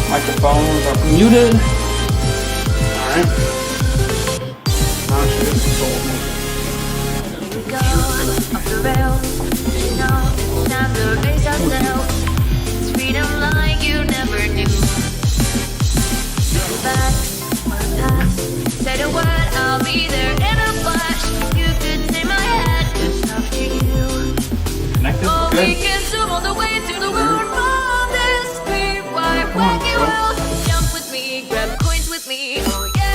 Microphones are muted. Alright. Now she just told me. We go off the rails, you know, time to raise ourselves. It's freedom like you never knew. Go back or pass, say the word, I'll be there in a flash. You could take my hand, it's up to you. Connected? Oh, Good. we can zoom all the way to the world from this speed. Why when you will jump with me, grab coins with me, oh yeah.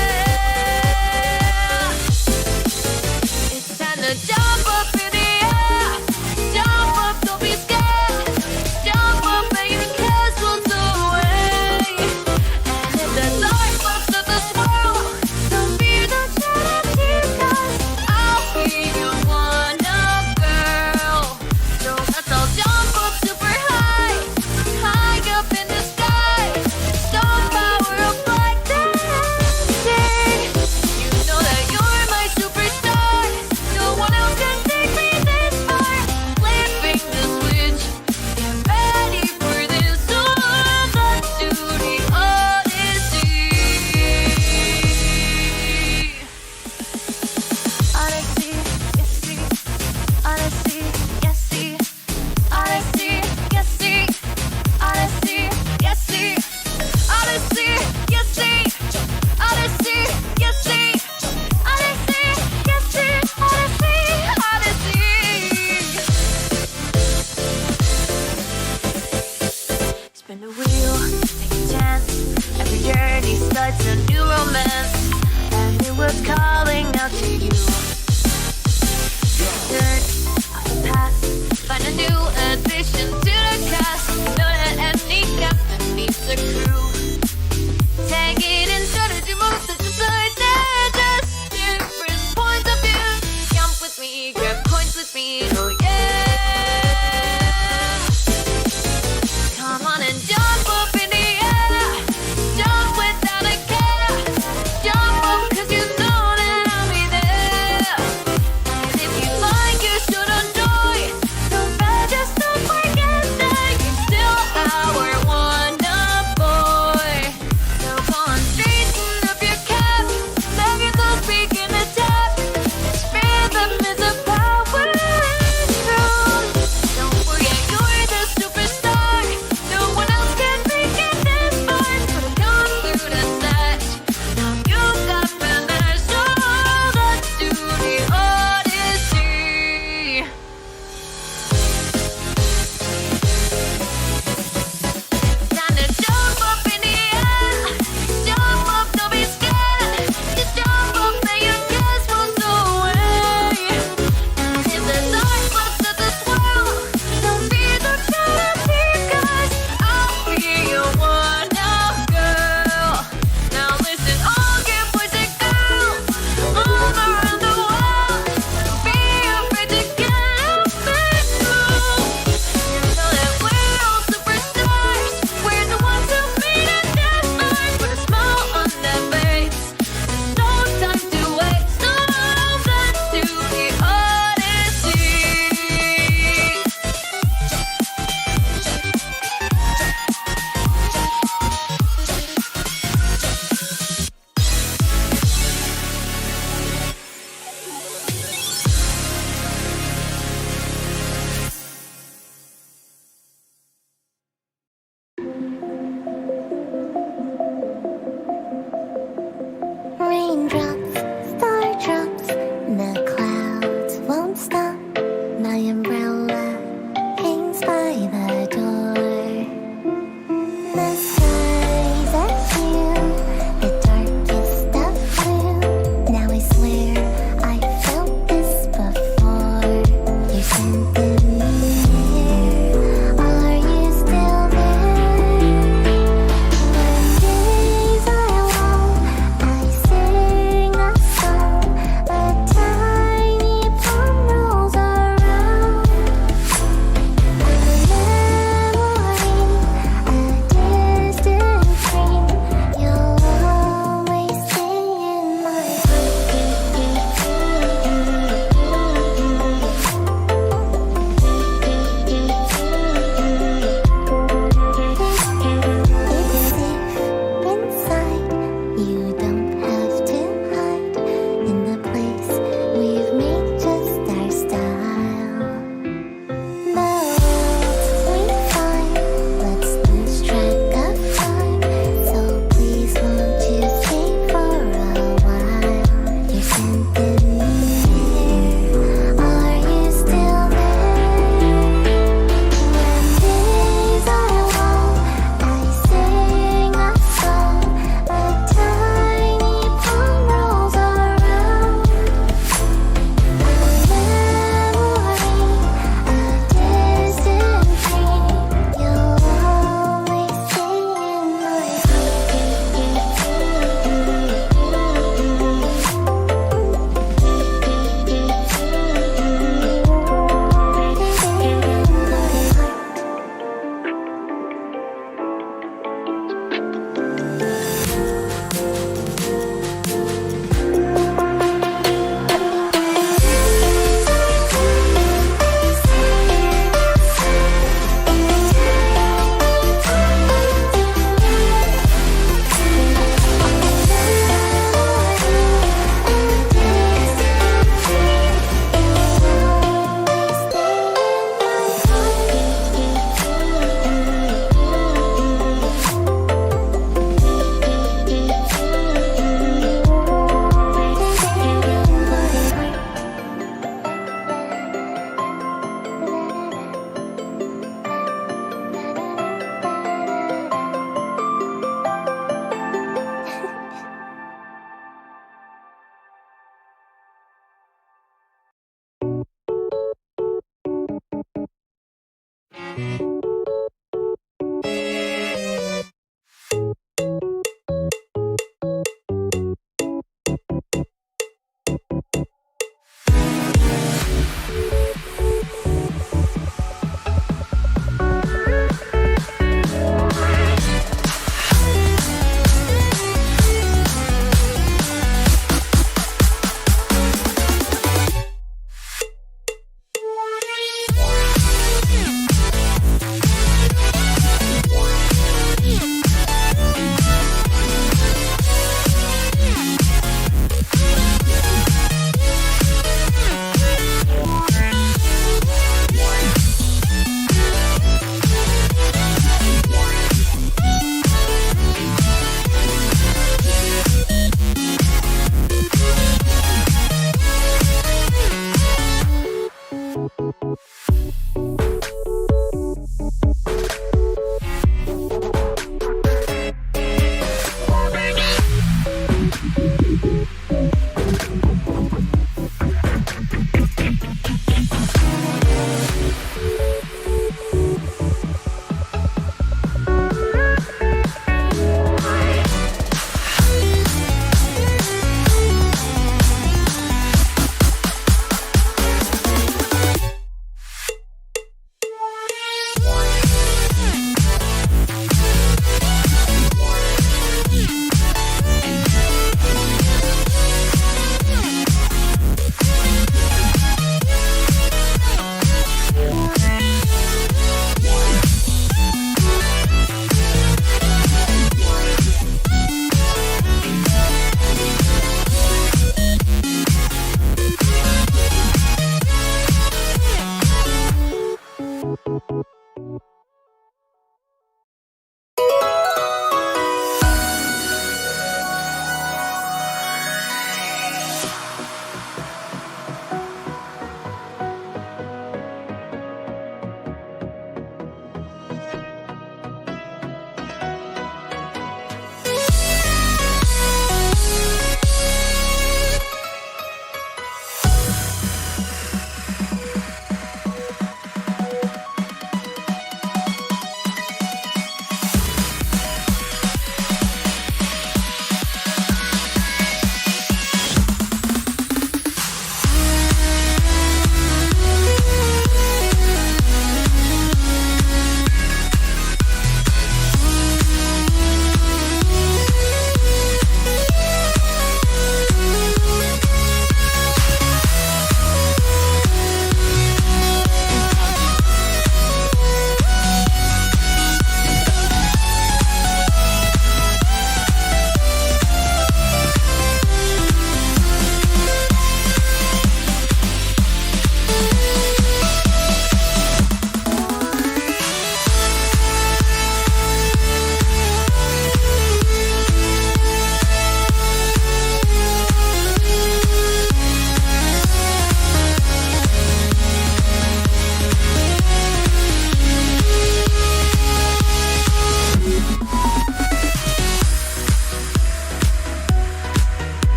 It's time to jump up in the air. Jump up, don't be scared. Jump up and your cares will go away. And in the dark parts of this world, don't fear, don't shed a tear, 'cause I'll be your one-up girl. So let's all jump up super high, high up in the sky. Stone power up like dancing. You know that you're my superstar. No one else can take me this far. Flipping the switch, get ready for this. So let's do the Odyssey. Odyssey, yes, see. Odyssey, yes, see. Odyssey, yes, see. Odyssey, yes, see. Odyssey, yes, see. Odyssey, yes, see. Odyssey, yes, see. Odyssey, Odyssey. Spin the wheel, take a chance. Every journey starts a new romance, and it was calling out to you. Turn off the past, find a new addition to the cast. Know that any captain needs a crew. Tag it in strategy moves to decide. They're just different points of view. Jump with me, grab coins with me, oh yeah. Come on and jump up in the air. Jump without a care. Jump up 'cause you know that I'll be there.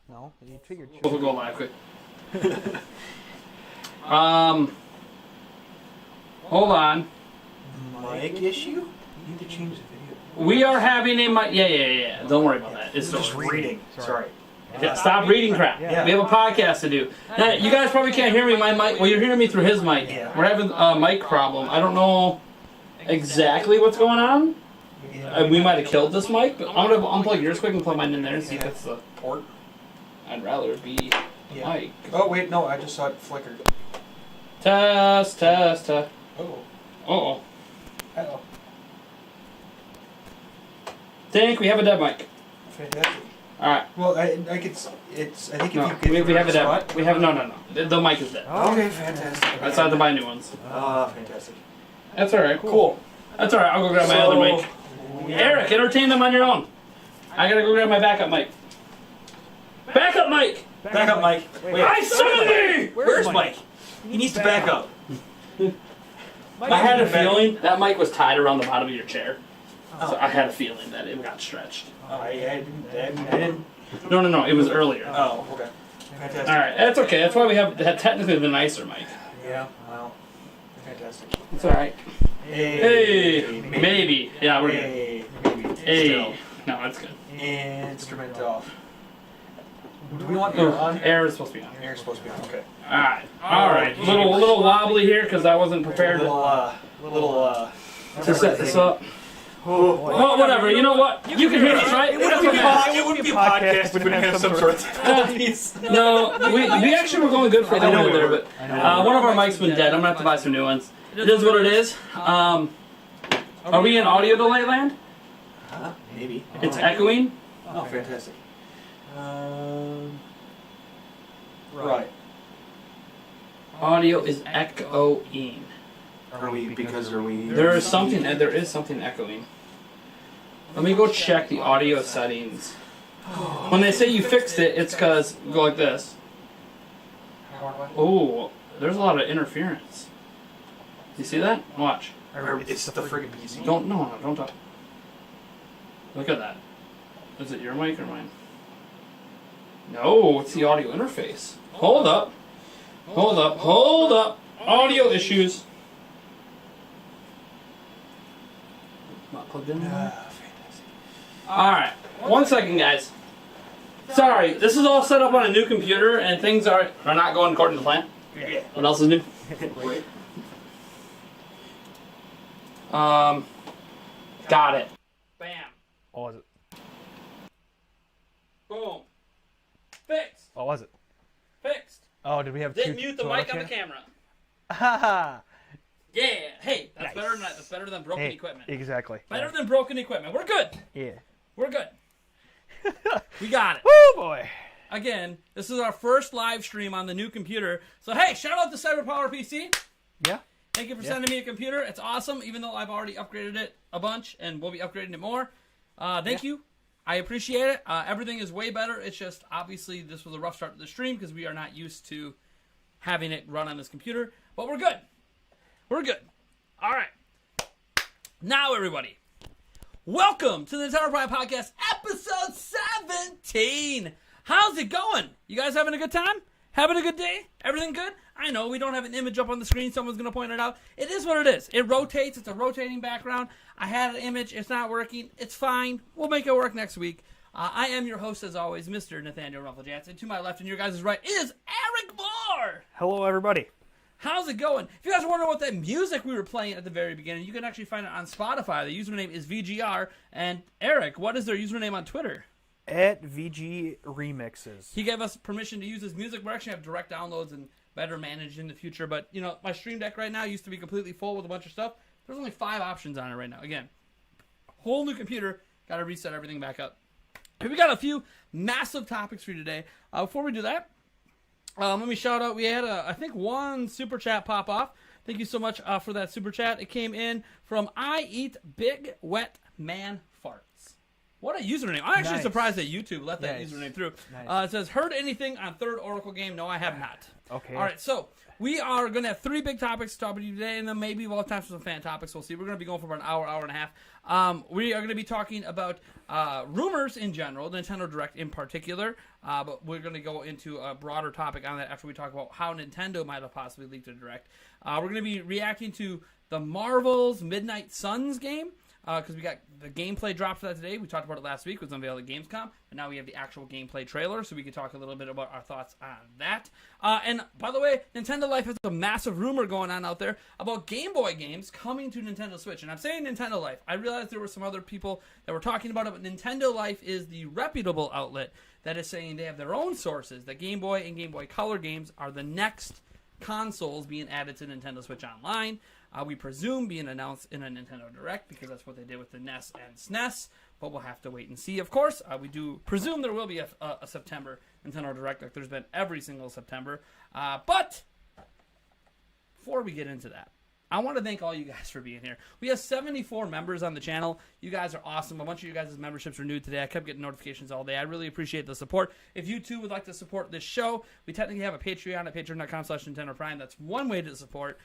No, you figured. We'll go live quick. Hold on. Mic issue? You need to change the video. We are having a mic. Yeah. Don't worry about that. It's Just reading. Sorry. Yeah, stop reading crap. Yeah. We have a podcast to do. Now, you guys probably can't hear me. My mic. Well, you're hearing me through his mic. Yeah. We're having a mic problem. I don't know exactly what's going on. We might have killed this mic, but I'm gonna unplug yours quick and plug mine in there and see if it's the port. I'd rather it be mic. Oh wait, no, I just saw it flicker. Test. Oh. Uh-oh. Uh-oh. Think we have a dead mic. Fantastic. Alright. Well, I could. It's. I think No, if you get we have a dead spot. mic. We have no. The mic is dead. Okay, fantastic. I decided to buy new ones. Fantastic. That's alright. Cool. That's alright. I'll go grab my other mic. Eric, entertain them on your own. I gotta go grab my backup mic. Backup mic! Back up, Mike. Wait. I summon thee! Where's Mike? He needs to back up. I had a feeling that mic was tied around the bottom of your chair. So I had a feeling that it got stretched. I didn't. No. It was earlier. Oh, okay. Fantastic. Alright, that's okay. That's why we have technically the nicer mic. Yeah, well, fantastic. It's alright. Hey. Maybe. Yeah, we're good. Hey. Maybe. Hey. Still. No, that's good. Instrument off. Do we want air on? Air is supposed to be on. Air's supposed to be on. Okay. Alright. Little wobbly here because I wasn't prepared Little to set this up. Well, whatever. You know what? You can hear us, right? It wouldn't be a podcast if we didn't have some sort of difficulties. No, we actually were going good for a little bit there, but one of our mics been dead. I'm gonna have to buy some new ones. It is what it is. Are we in audio delay land? Maybe. It's echoing. Oh, fantastic. Right. Audio is echoing. Are we? There is something echoing. Let me go check the audio settings. When they say you fixed it, it's because go like this. Oh, there's a lot of interference. You see that? Watch. It's the friggin' PC. Don't talk. Look at that. Is it your mic or mine? No, it's the audio interface. Hold up. Audio issues. Not plugged in. Fantastic. Alright, 1 second, guys. Sorry, this is all set up on a new computer and things are not going according to plan. Yeah. What else is new? Wait. Got it. Bam. What was it? Boom. Fixed. What was it? Fixed. Oh, did we have Didn't two? mute the mic on the camera. Haha. Yeah. Hey, that's Nice. better than that. That's better than broken Hey, equipment. exactly. Better than broken equipment. We're good. Yeah. We're good. We got it. Woo boy. Again, this is our first live stream on the new computer. So hey, shout out to CyberPower PC. Yeah. Thank you for sending me a computer. It's awesome, even though I've already upgraded it a bunch and we'll be upgrading it more. Thank you. I appreciate it. Everything is way better. It's just, obviously, this was a rough start to the stream because we are not used to having it run on this computer. But we're good. We're good. All right. Now, everybody, welcome to the Nintendo Pride Podcast, episode 17. How's it going? You guys having a good time? Having a good day? Everything good? I know we don't have an image up on the screen. Someone's going to point it out. It is what it is. It rotates. It's a rotating background. I had an image. It's not working. It's fine. We'll make it work next week. I am your host, as always, Mr. Nathaniel Ruffle-Jansen. To my left and your guys' right is Eric Moore. Hello, everybody. How's it going? If you guys wonder what that music we were playing at the very beginning, you can actually find it on Spotify. The username is VGR. And Eric, what is their username on Twitter? At VG Remixes. He gave us permission to use his music. We actually have direct downloads and better managed in the future. But, you know, my Stream Deck right now used to be completely full with a bunch of stuff. There's only 5 options on it right now. Again, whole new computer. Got to reset everything back up. We got a few massive topics for you today. Before we do that, let me shout out. We had, I think, one super chat pop off. Thank you so much for that super chat. It came in from I Eat Big Wet Man Farts. What a username. I'm actually surprised that YouTube let that username through. It says, heard anything on third Oracle game? No, I have not. Okay. All right, so we are going to have 3 big topics to talk about today, and then maybe we'll have time for some fan topics. We'll see. We're going to be going for about an hour, hour and a half. We are going to be talking about rumors in general, Nintendo Direct in particular, but we're going to go into a broader topic on that after we talk about how Nintendo might have possibly leaked a Direct. We're going to be reacting to the Marvel's Midnight Suns game, because we got the gameplay dropped for that today. We talked about it last week. It was unveiled at Gamescom. But now we have the actual gameplay trailer, so we can talk a little bit about our thoughts on that. And by the way, Nintendo Life has a massive rumor going on out there about Game Boy games coming to Nintendo Switch. And I'm saying Nintendo Life. I realized there were some other people that were talking about it, but Nintendo Life is the reputable outlet that is saying they have their own sources. That Game Boy and Game Boy Color games are the next consoles being added to Nintendo Switch Online. We presume being announced in a Nintendo Direct, because that's what they did with the NES and SNES, but we'll have to wait and see, of course. We do presume there will be a September Nintendo Direct, like there's been every single September. But before we get into that, I want to thank all you guys for being here. We have 74 members on the channel. You guys are awesome. A bunch of you guys' memberships renewed today. I kept getting notifications all day. I really appreciate the support. If you too would like to support this show, we technically have a Patreon at patreon.com/Nintendo Prime. That's one way to support.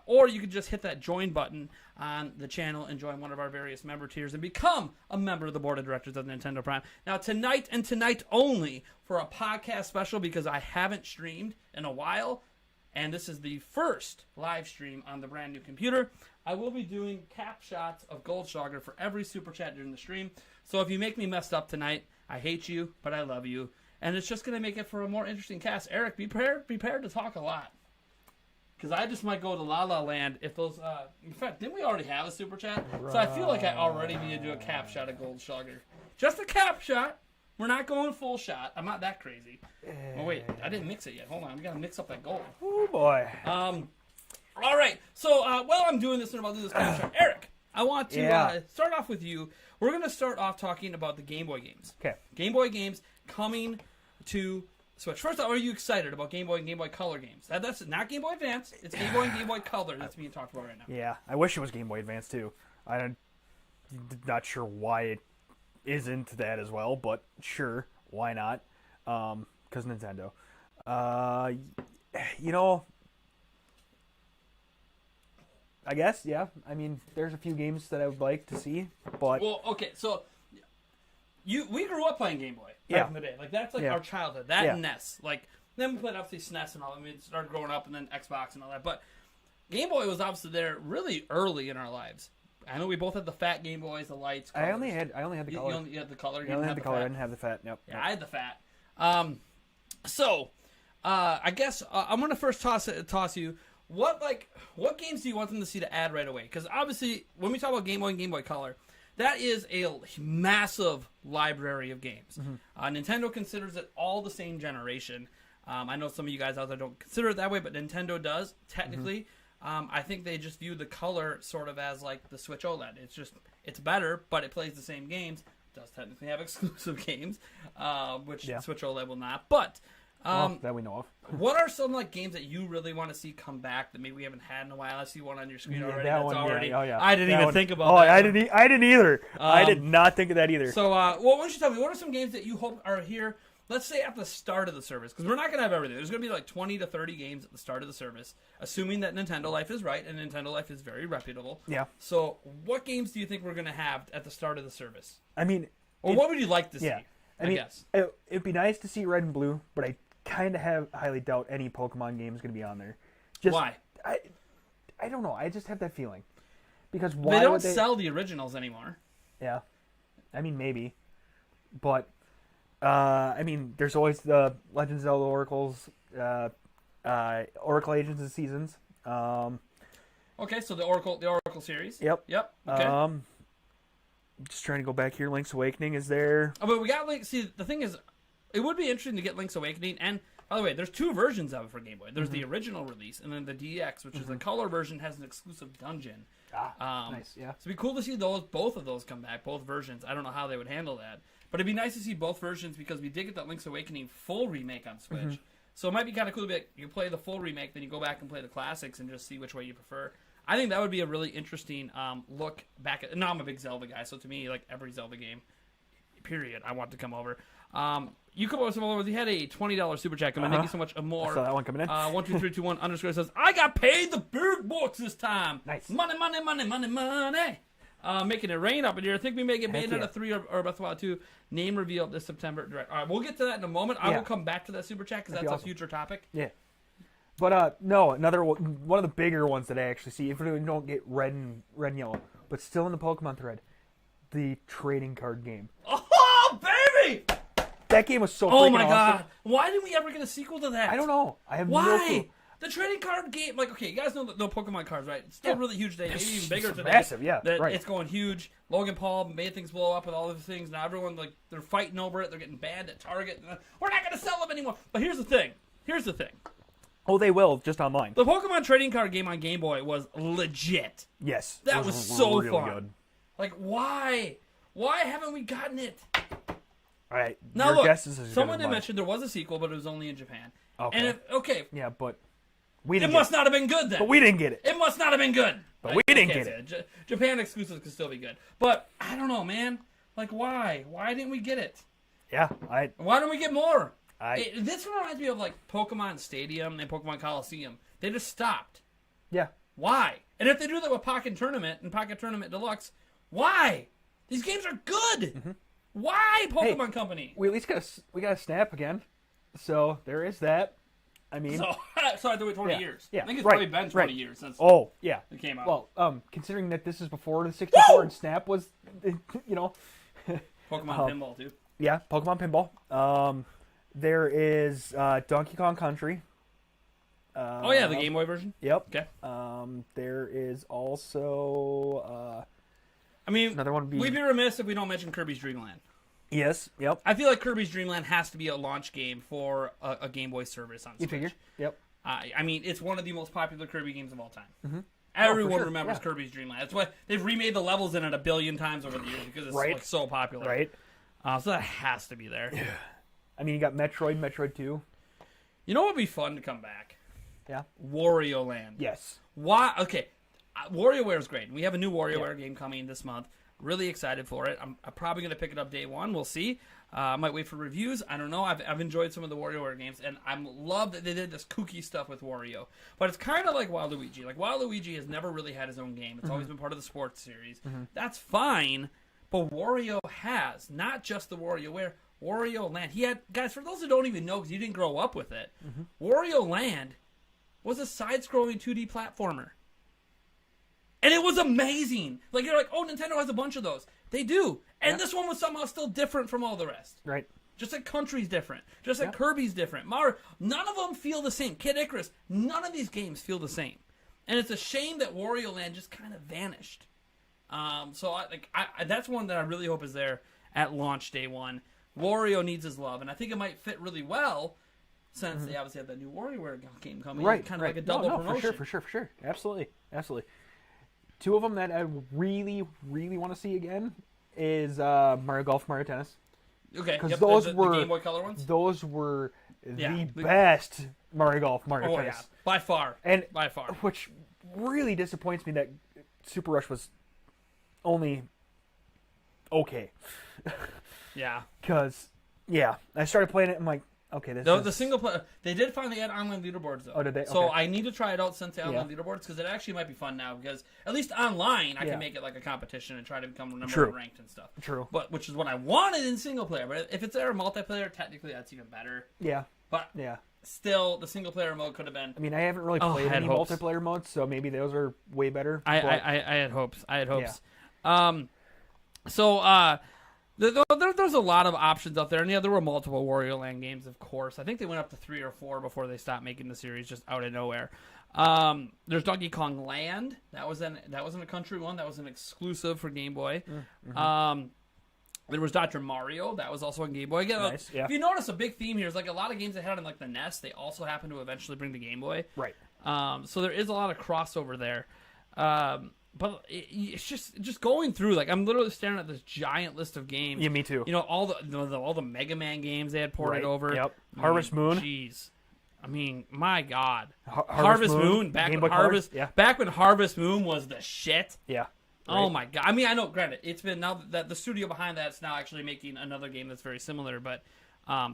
Or you could just hit that join button on the channel and join one of our various member tiers and become a member of the board of directors of Nintendo Prime. Now, tonight and tonight only for a podcast special, because I haven't streamed in a while, and this is the first live stream on the brand new computer, I will be doing cap shots of Goldschlager for every super chat during the stream. So if you make me messed up tonight, I hate you, but I love you. And it's just going to make it for a more interesting cast. Eric, be prepared to talk a lot. Because I just might go to La La Land if those... in fact, didn't we already have a super chat? So I feel like I already need to do a cap shot of Goldschlager. Just a cap shot. We're not going full shot. I'm not that crazy. Oh, wait. I didn't mix it yet. Hold on. We got to mix up that gold. Oh, boy. All right. So while I'm doing this and I'll do this cap shot, Eric, I want to start off with you. We're going to start off talking about the Game Boy games. Okay. Game Boy games coming to Switch. First off, are you excited about Game Boy and Game Boy Color games? That's not Game Boy Advance. It's Game Boy and Game Boy Color that's being talked about right now. Yeah, I wish it was Game Boy Advance, too. I'm not sure why it isn't that as well, but sure, why not? Because Nintendo. You know, I guess, yeah. I mean, there's a few games that I would like to see, but... Well, okay, so we grew up playing Game Boy back in the day. Like, that's like our childhood. That and NES. Like, then we played obviously SNES and all. I mean, it started growing up and then Xbox and all that. But Game Boy was obviously there really early in our lives. I know we both had the fat Game Boys, the lights. Colors. I only had the color. You had the color. I only had the color. I didn't have the fat. Nope. Yeah, I had the fat. I guess I'm gonna first toss you. What games do you want them to see to add right away? Because obviously, when we talk about Game Boy and Game Boy Color, that is a massive library of games. Mm-hmm. Nintendo considers it all the same generation. I know some of you guys out there don't consider it that way, but Nintendo does technically. Mm-hmm. I think they just view the color sort of as like the Switch OLED. It's better, but it plays the same games. It does technically have exclusive games, which Switch OLED will not. But that we know of. what are some games that you really want to see come back that maybe we haven't had in a while? I see one on your screen already. That that's one, already. Oh, yeah. I didn't even think about that. I didn't either. I did not think of that either. So, why don't you tell me, what are some games that you hope are here, let's say at the start of the service? Because we're not going to have everything. There's going to be like 20 to 30 games at the start of the service, assuming that Nintendo Life is right, and Nintendo Life is very reputable. Yeah. So, what games do you think we're going to have at the start of the service? I mean... Or what would you like to see? I guess. It'd be nice to see Red and Blue, but I kind of highly doubt any Pokemon game is going to be on there. Why? I don't know. I just have that feeling. Because they don't sell the originals anymore. Yeah. I mean, maybe. But, I mean, there's always the Legends of Zelda Oracles, Oracle Agents of Seasons. Okay, so the Oracle series. Yep. Okay. Just trying to go back here. Link's Awakening is there. Oh, but we got See, the thing is, it would be interesting to get Link's Awakening. And by the way, there's 2 versions of it for Game Boy. There's the original release, and then the DX, which is the color version, has an exclusive dungeon. Nice. Yeah. So it'd be cool to see both of those come back, both versions. I don't know how they would handle that, but it'd be nice to see both versions because we did get that Link's Awakening full remake on Switch. So it might be kind of cool to be you play the full remake, then you go back and play the classics and just see which way you prefer. I think that would be a really interesting look back at... No, I'm a big Zelda guy, so to me, every Zelda game, period, I want to come over. You come up with some more. We had a $20 super chat coming. Thank you so much, Amor. I saw that one coming in. 12321 underscore says, I got paid the big bucks this time. Nice. Money. Making it rain up in here. I think we may get Heck Bayonetta yeah. 3 or Breath of the Wild 2 name reveal this September. Direct. All right, we'll get to that in a moment. I Yeah. will come back to that super chat because that's That'd be a awesome. future topic. Yeah. But no, another one of the bigger ones that I actually see, if we don't get red and yellow, but still in the Pokemon thread, the trading card game. Oh, baby! That game was so Oh freaking my awesome. god! Why didn't we ever get a sequel to that? I don't know. I have no Why? clue. The trading card game, like, okay, you guys know the Pokemon cards, right? It's still Yeah. really huge today, maybe even bigger It's today. massive, yeah, That right. It's going huge. Logan Paul made things blow up with all of the things. Now everyone, like, they're fighting over it. They're getting banned at Target. We're not going to sell them anymore. But here's the thing. Oh, they will, just online. The Pokemon trading card game on Game Boy was legit. Yes. That it was so really fun. good. Like, why? Why haven't we gotten it? All right. Now your look, guess is as good someone as had mine. mentioned there was a sequel, but it was only in Japan. Okay. And if, Yeah, but we it didn't must get not have been good then. But we didn't get it. It must not have been good. But we didn't can't get say it. Japan exclusives could still be good. But I don't know, man. Like, why? Why didn't we get it? Yeah, Why don't we get more? I This reminds me of, like, Pokemon Stadium and Pokemon Coliseum. They just stopped. yeah. Why? And if they do that with Pocket Tournament and Pocket Tournament Deluxe, why? These games are good. Mm-hmm. Why, Pokemon Company? We at least got a snap again. So there is that. I mean, So I have to wait 20 Yeah. years. Yeah, I think it's right, probably been 20 right. years since oh yeah. it came out. Well, considering that this is before the 64 and Snap was, you know, Pokemon Pinball, too. yeah, Pokemon Pinball. There is Donkey Kong Country. Oh, yeah, the Game Boy version? Yep. Okay. There is also I mean, another one. we'd be remiss if we don't mention Kirby's Dream Land. Yes. Yep. I feel like Kirby's Dream Land has to be a launch game for a Game Boy service on You Switch. figure? Yep. I mean, it's one of the most popular Kirby games of all time. Mm-hmm. Everyone sure, remembers yeah. Kirby's Dream Land. That's why they've remade the levels in it 1 billion times over the years because it's Right. like, so popular. Right. So that has to be there. I mean, you got Metroid 2. You know what would be fun to come back? Yeah. Wario Land. Yes. Why? Okay, WarioWare is great. We have a new WarioWare game coming this month. Really excited for it. I'm probably going to pick it up day one. We'll see. I might wait for reviews. I don't know. I've enjoyed some of the WarioWare games, and I love that they did this kooky stuff with Wario. But it's kind of like Waluigi. Like, Waluigi has never really had his own game. It's always been part of the sports series. That's fine, but Wario has. Not just the WarioWare, Wario Land. He had, guys, for those who don't even know, because you didn't grow up with it, Wario Land was a side-scrolling 2D platformer. And it was amazing. Like, you're like, oh, Nintendo has a bunch of those. They do. And this one was somehow still different from all the rest. Right. Just like Country's different. Just like Kirby's different. Mario, none of them feel the same. Kid Icarus, none of these games feel the same. And it's a shame that Wario Land just kind of vanished. So that's one that I really hope is there at launch day one. Wario needs his love, and I think it might fit really well since they obviously have that new WarioWare game coming. Right. Kind of right. like a double no, promotion. For sure. Absolutely. Two of them that I really, really want to see again is Mario Golf, Mario Tennis. Okay, Because yep, those the were Game Boy Color ones. Those were Yeah. the best Mario Golf, Mario Oh Tennis. yeah, by far, And by far. which really disappoints me that Super Rush was only okay. Yeah, Because I started playing it. I'm like, okay, this the is single player. They did finally add online leaderboards though. Oh, did they? So Okay. I need to try it out since the online leaderboards because it actually might be fun now because at least online I Yeah. can make it like a competition and try to become number True. one ranked and stuff. True. But which is what I wanted in single player. But if it's there in multiplayer, technically that's even better. Yeah. But Yeah. still, the single player mode could have been. I mean, I haven't really Oh, played I had any hopes. multiplayer modes, so maybe those are way better. I but- had hopes. There's a lot of options out there, and yeah, there were multiple Wario Land games, of course. I think they went up to 3 or 4 before they stopped making the series just out of nowhere. There's Donkey Kong Land. That wasn't a country one. That was an exclusive for Game Boy. There was Dr. Mario. That was also on Game Boy. Again, Nice, yeah. if you notice, a big theme here is like a lot of games they had on like the NES. They also happen to eventually bring the Game Boy. Right. So there is a lot of crossover there. But it's just going through. Like, I'm literally staring at this giant list of games. Yeah, me too. You know, all the Mega Man games they had ported Right, over. yep. I mean, Harvest Moon. Jeez. I mean, my God. Harvest Moon, back Game when Boy Color, Harvest yeah. back when Harvest Moon was the shit. Yeah. Oh my god! I mean, I know. Granted, it's been now that the studio behind that's now actually making another game that's very similar, but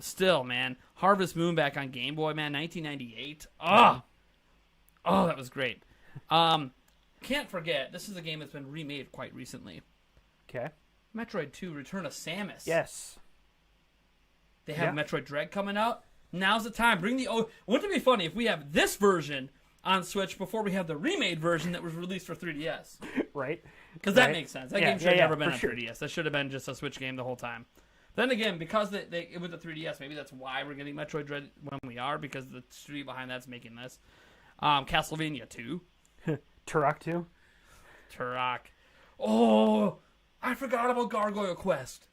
still, man, Harvest Moon back on Game Boy, man, 1998. Oh, that was great. Can't forget, this is a game that's been remade quite recently. Okay. Metroid 2: Return of Samus. Yes. They have Metroid Dread coming out. Now's the time. Bring the wouldn't it be funny if we have this version on Switch before we have the remade version that was released for 3DS? Right. Because that makes sense. That game should have never been on sure. 3DS. That should have been just a Switch game the whole time. Then again, because they with the 3DS, maybe that's why we're getting Metroid Dread when we are, because the studio behind that's making this. Castlevania 2. Turok 2. Turok. Oh, I forgot about Gargoyle Quest.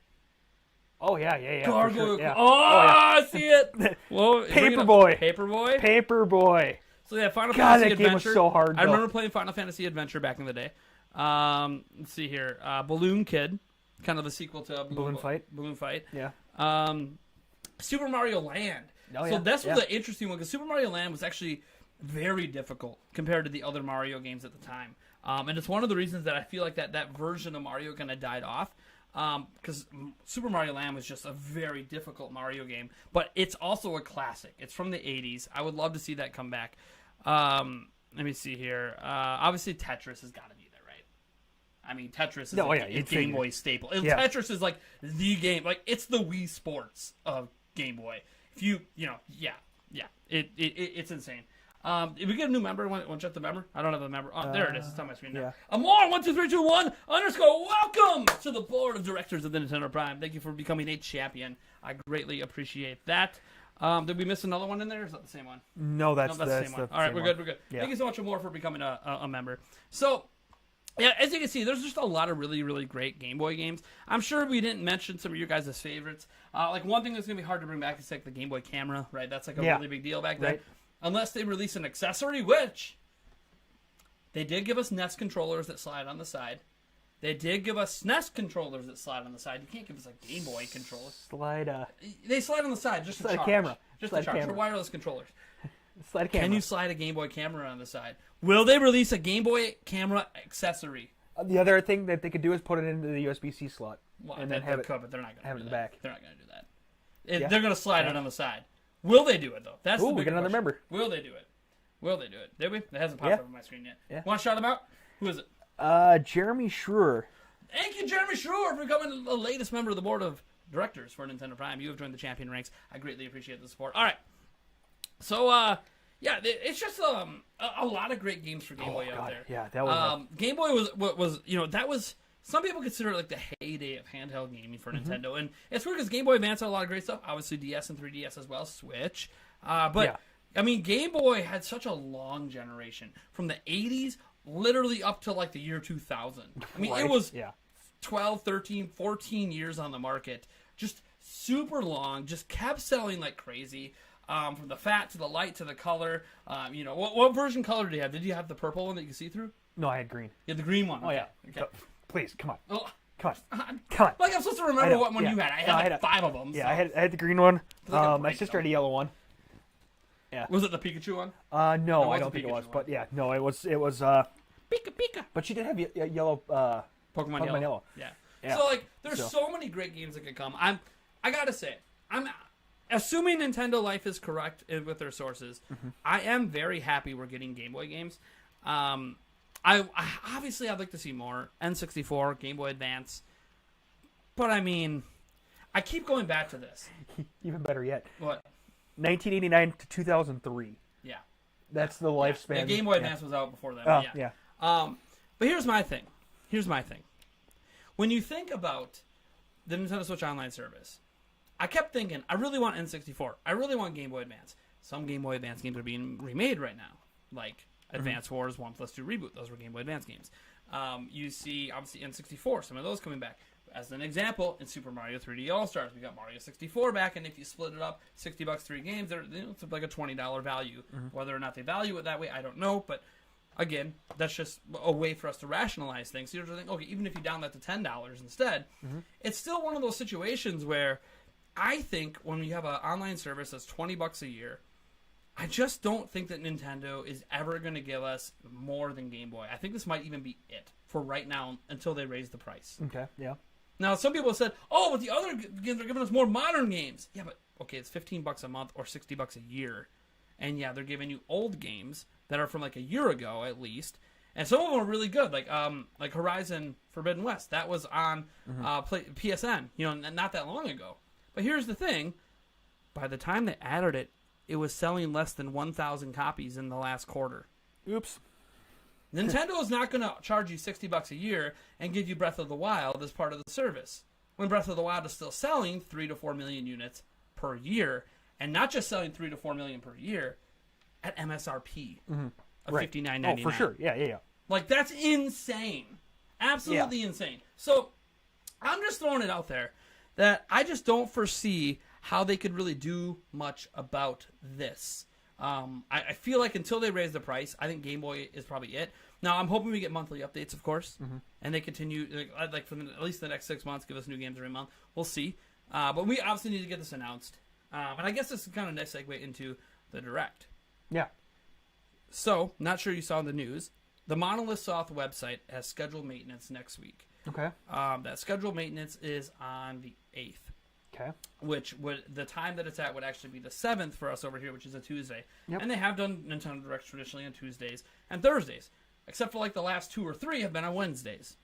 Oh, yeah. Gargoyle Sure. Yeah. I see it. Well, Paperboy. Paperboy. Paperboy. So yeah, Final God, Fantasy that game Adventure. was so hard, I though. remember playing Final Fantasy Adventure back in the day. Let's see here. Balloon Kid, kind of the sequel to Balloon Fight. Balloon Fight. Yeah. Super Mario Land. Oh, So yeah. this was an interesting one because Super Mario Land was actually very difficult compared to the other Mario games at the time. And it's one of the reasons that I feel like that version of Mario kind of died off. Because Super Mario Land was just a very difficult Mario game, but it's also a classic. It's from the 80s. I would love to see that come back. Let me see here. Obviously, Tetris has got to be there, right? I mean, Tetris is a Game Boy staple. Tetris is like the game. Like, it's the Wii Sports of Game Boy. If it's insane. If we get a new member, want to check the member? I don't have the member. Oh, there it is. It's on my screen now. Yeah. Amor, 12321 _ welcome to the board of directors of the Nintendo Prime. Thank you for becoming a champion. I greatly appreciate that. Did we miss another one in there? Or is that the same one? No, that's the same one. All right, we're good. Yeah. Thank you so much, Amor, for becoming a member. So, yeah, as you can see, there's just a lot of really, really great Game Boy games. I'm sure we didn't mention some of your guys' favorites. Like, one thing that's going to be hard to bring back is like the Game Boy camera, right? That's like a really big deal back then. Right. Unless they release an accessory, which they did give us NES controllers that slide on the side. They did give us SNES controllers that slide on the side. You can't give us a Game Boy controller. They slide on the side just to charge. Camera. Just to charge. For wireless controllers. Slide a camera. Can you slide a Game Boy camera on the side? Will they release a Game Boy camera accessory? The other thing that they could do is put it into the USB-C slot. Well, and then they have it, could, but they're not going to have it in the back. They're not going to do that. They're going to slide it on the side. Will they do it, though? That's the big we got another question. member. Will they do it? Will they do it? Did we? It hasn't popped up on my screen yet. Yeah. Want to shout them out? Who is it? Jeremy Schroer. Thank you, Jeremy Schroer, for becoming the latest member of the board of directors for Nintendo Prime. You have joined the champion ranks. I greatly appreciate the support. All right. So, yeah, it's just a lot of great games for Game Boy out there. Yeah, that was Game Boy was that was, some people consider it like the heyday of handheld gaming for Nintendo. And it's weird because Game Boy Advance had a lot of great stuff. Obviously, DS and 3DS as well, Switch. But, I mean, Game Boy had such a long generation. From the 80s, literally up to like the year 2000. I mean, it was 12, 13, 14 years on the market. Just super long. Just kept selling like crazy. From the fat to the light to the color. What version color did you have? Did you have the purple one that you could see through? No, I had green. You had the green one. Oh, Okay. yeah. Okay. So, please, come on. Oh, Come on. like I'm supposed to remember what one you had. I had No, 5 of them. Yeah, so. I had the green one. like a My break, sister though. had a yellow one. Was it the Pikachu one? No, was I the don't think it was. Pikachu But yeah, no, it was. Pika Pika. But she did have yellow. Pokemon Yellow. Yeah. Yeah. So like, there's so many great games that could come. I gotta say, I'm assuming Nintendo Life is correct with their sources. I am very happy we're getting Game Boy games. I obviously I'd like to see more N64, Game Boy Advance, but I mean, I keep going back to this. Even better yet. What? 1989 to 2003. Yeah. That's the lifespan. The Game Boy Advance was out before that. Oh, yeah. But here's my thing. When you think about the Nintendo Switch Online service, I kept thinking, I really want N64. I really want Game Boy Advance. Some Game Boy Advance games are being remade right now, like Advance Wars 1+2 Reboot. Those were Game Boy Advance games. You see, obviously, N64, some of those coming back. As an example, in Super Mario 3D All-Stars, we got Mario 64 back, and if you split it up, $60, 3 games, it's like a $20 value. Whether or not they value it that way, I don't know, but again, that's just a way for us to rationalize things. So you're just thinking, okay, even if you down that to $10 instead, it's still one of those situations where I think when you have an online service that's $20 a year, I just don't think that Nintendo is ever going to give us more than Game Boy. I think this might even be it for right now until they raise the price. Okay. Yeah. Now, some people have said, "Oh, but the other games are giving us more modern games." Yeah, but okay, it's $15 a month or $60 a year, and yeah, they're giving you old games that are from like a year ago at least, and some of them are really good, like Horizon Forbidden West. That was on PSN, not that long ago. But here's the thing: by the time they added it, it was selling less than 1,000 copies in the last quarter. Oops. Nintendo is not going to charge you $60 a year and give you Breath of the Wild as part of the service, when Breath of the Wild is still selling 3 to 4 million units per year, and not just selling 3 to 4 million per year at MSRP of Right. $59.99. Oh, for sure. Yeah. Like, that's insane. Absolutely insane. So, I'm just throwing it out there that I just don't foresee how they could really do much about this. I feel like until they raise the price, I think Game Boy is probably it. Now, I'm hoping we get monthly updates, of course, and they continue, like for at least the next 6 months, give us new games every month. We'll see. But we obviously need to get this announced. And I guess this is kind of a nice segue into the Direct. Yeah. So, not sure you saw in the news, the Monolith Soft website has scheduled maintenance next week. Okay. That scheduled maintenance is on the 8th. Okay. Which would the time that it's at would actually be the 7th for us over here, which is a Tuesday. Yep. And they have done Nintendo Directs traditionally on Tuesdays and Thursdays, except for like the last 2 or 3 have been on Wednesdays.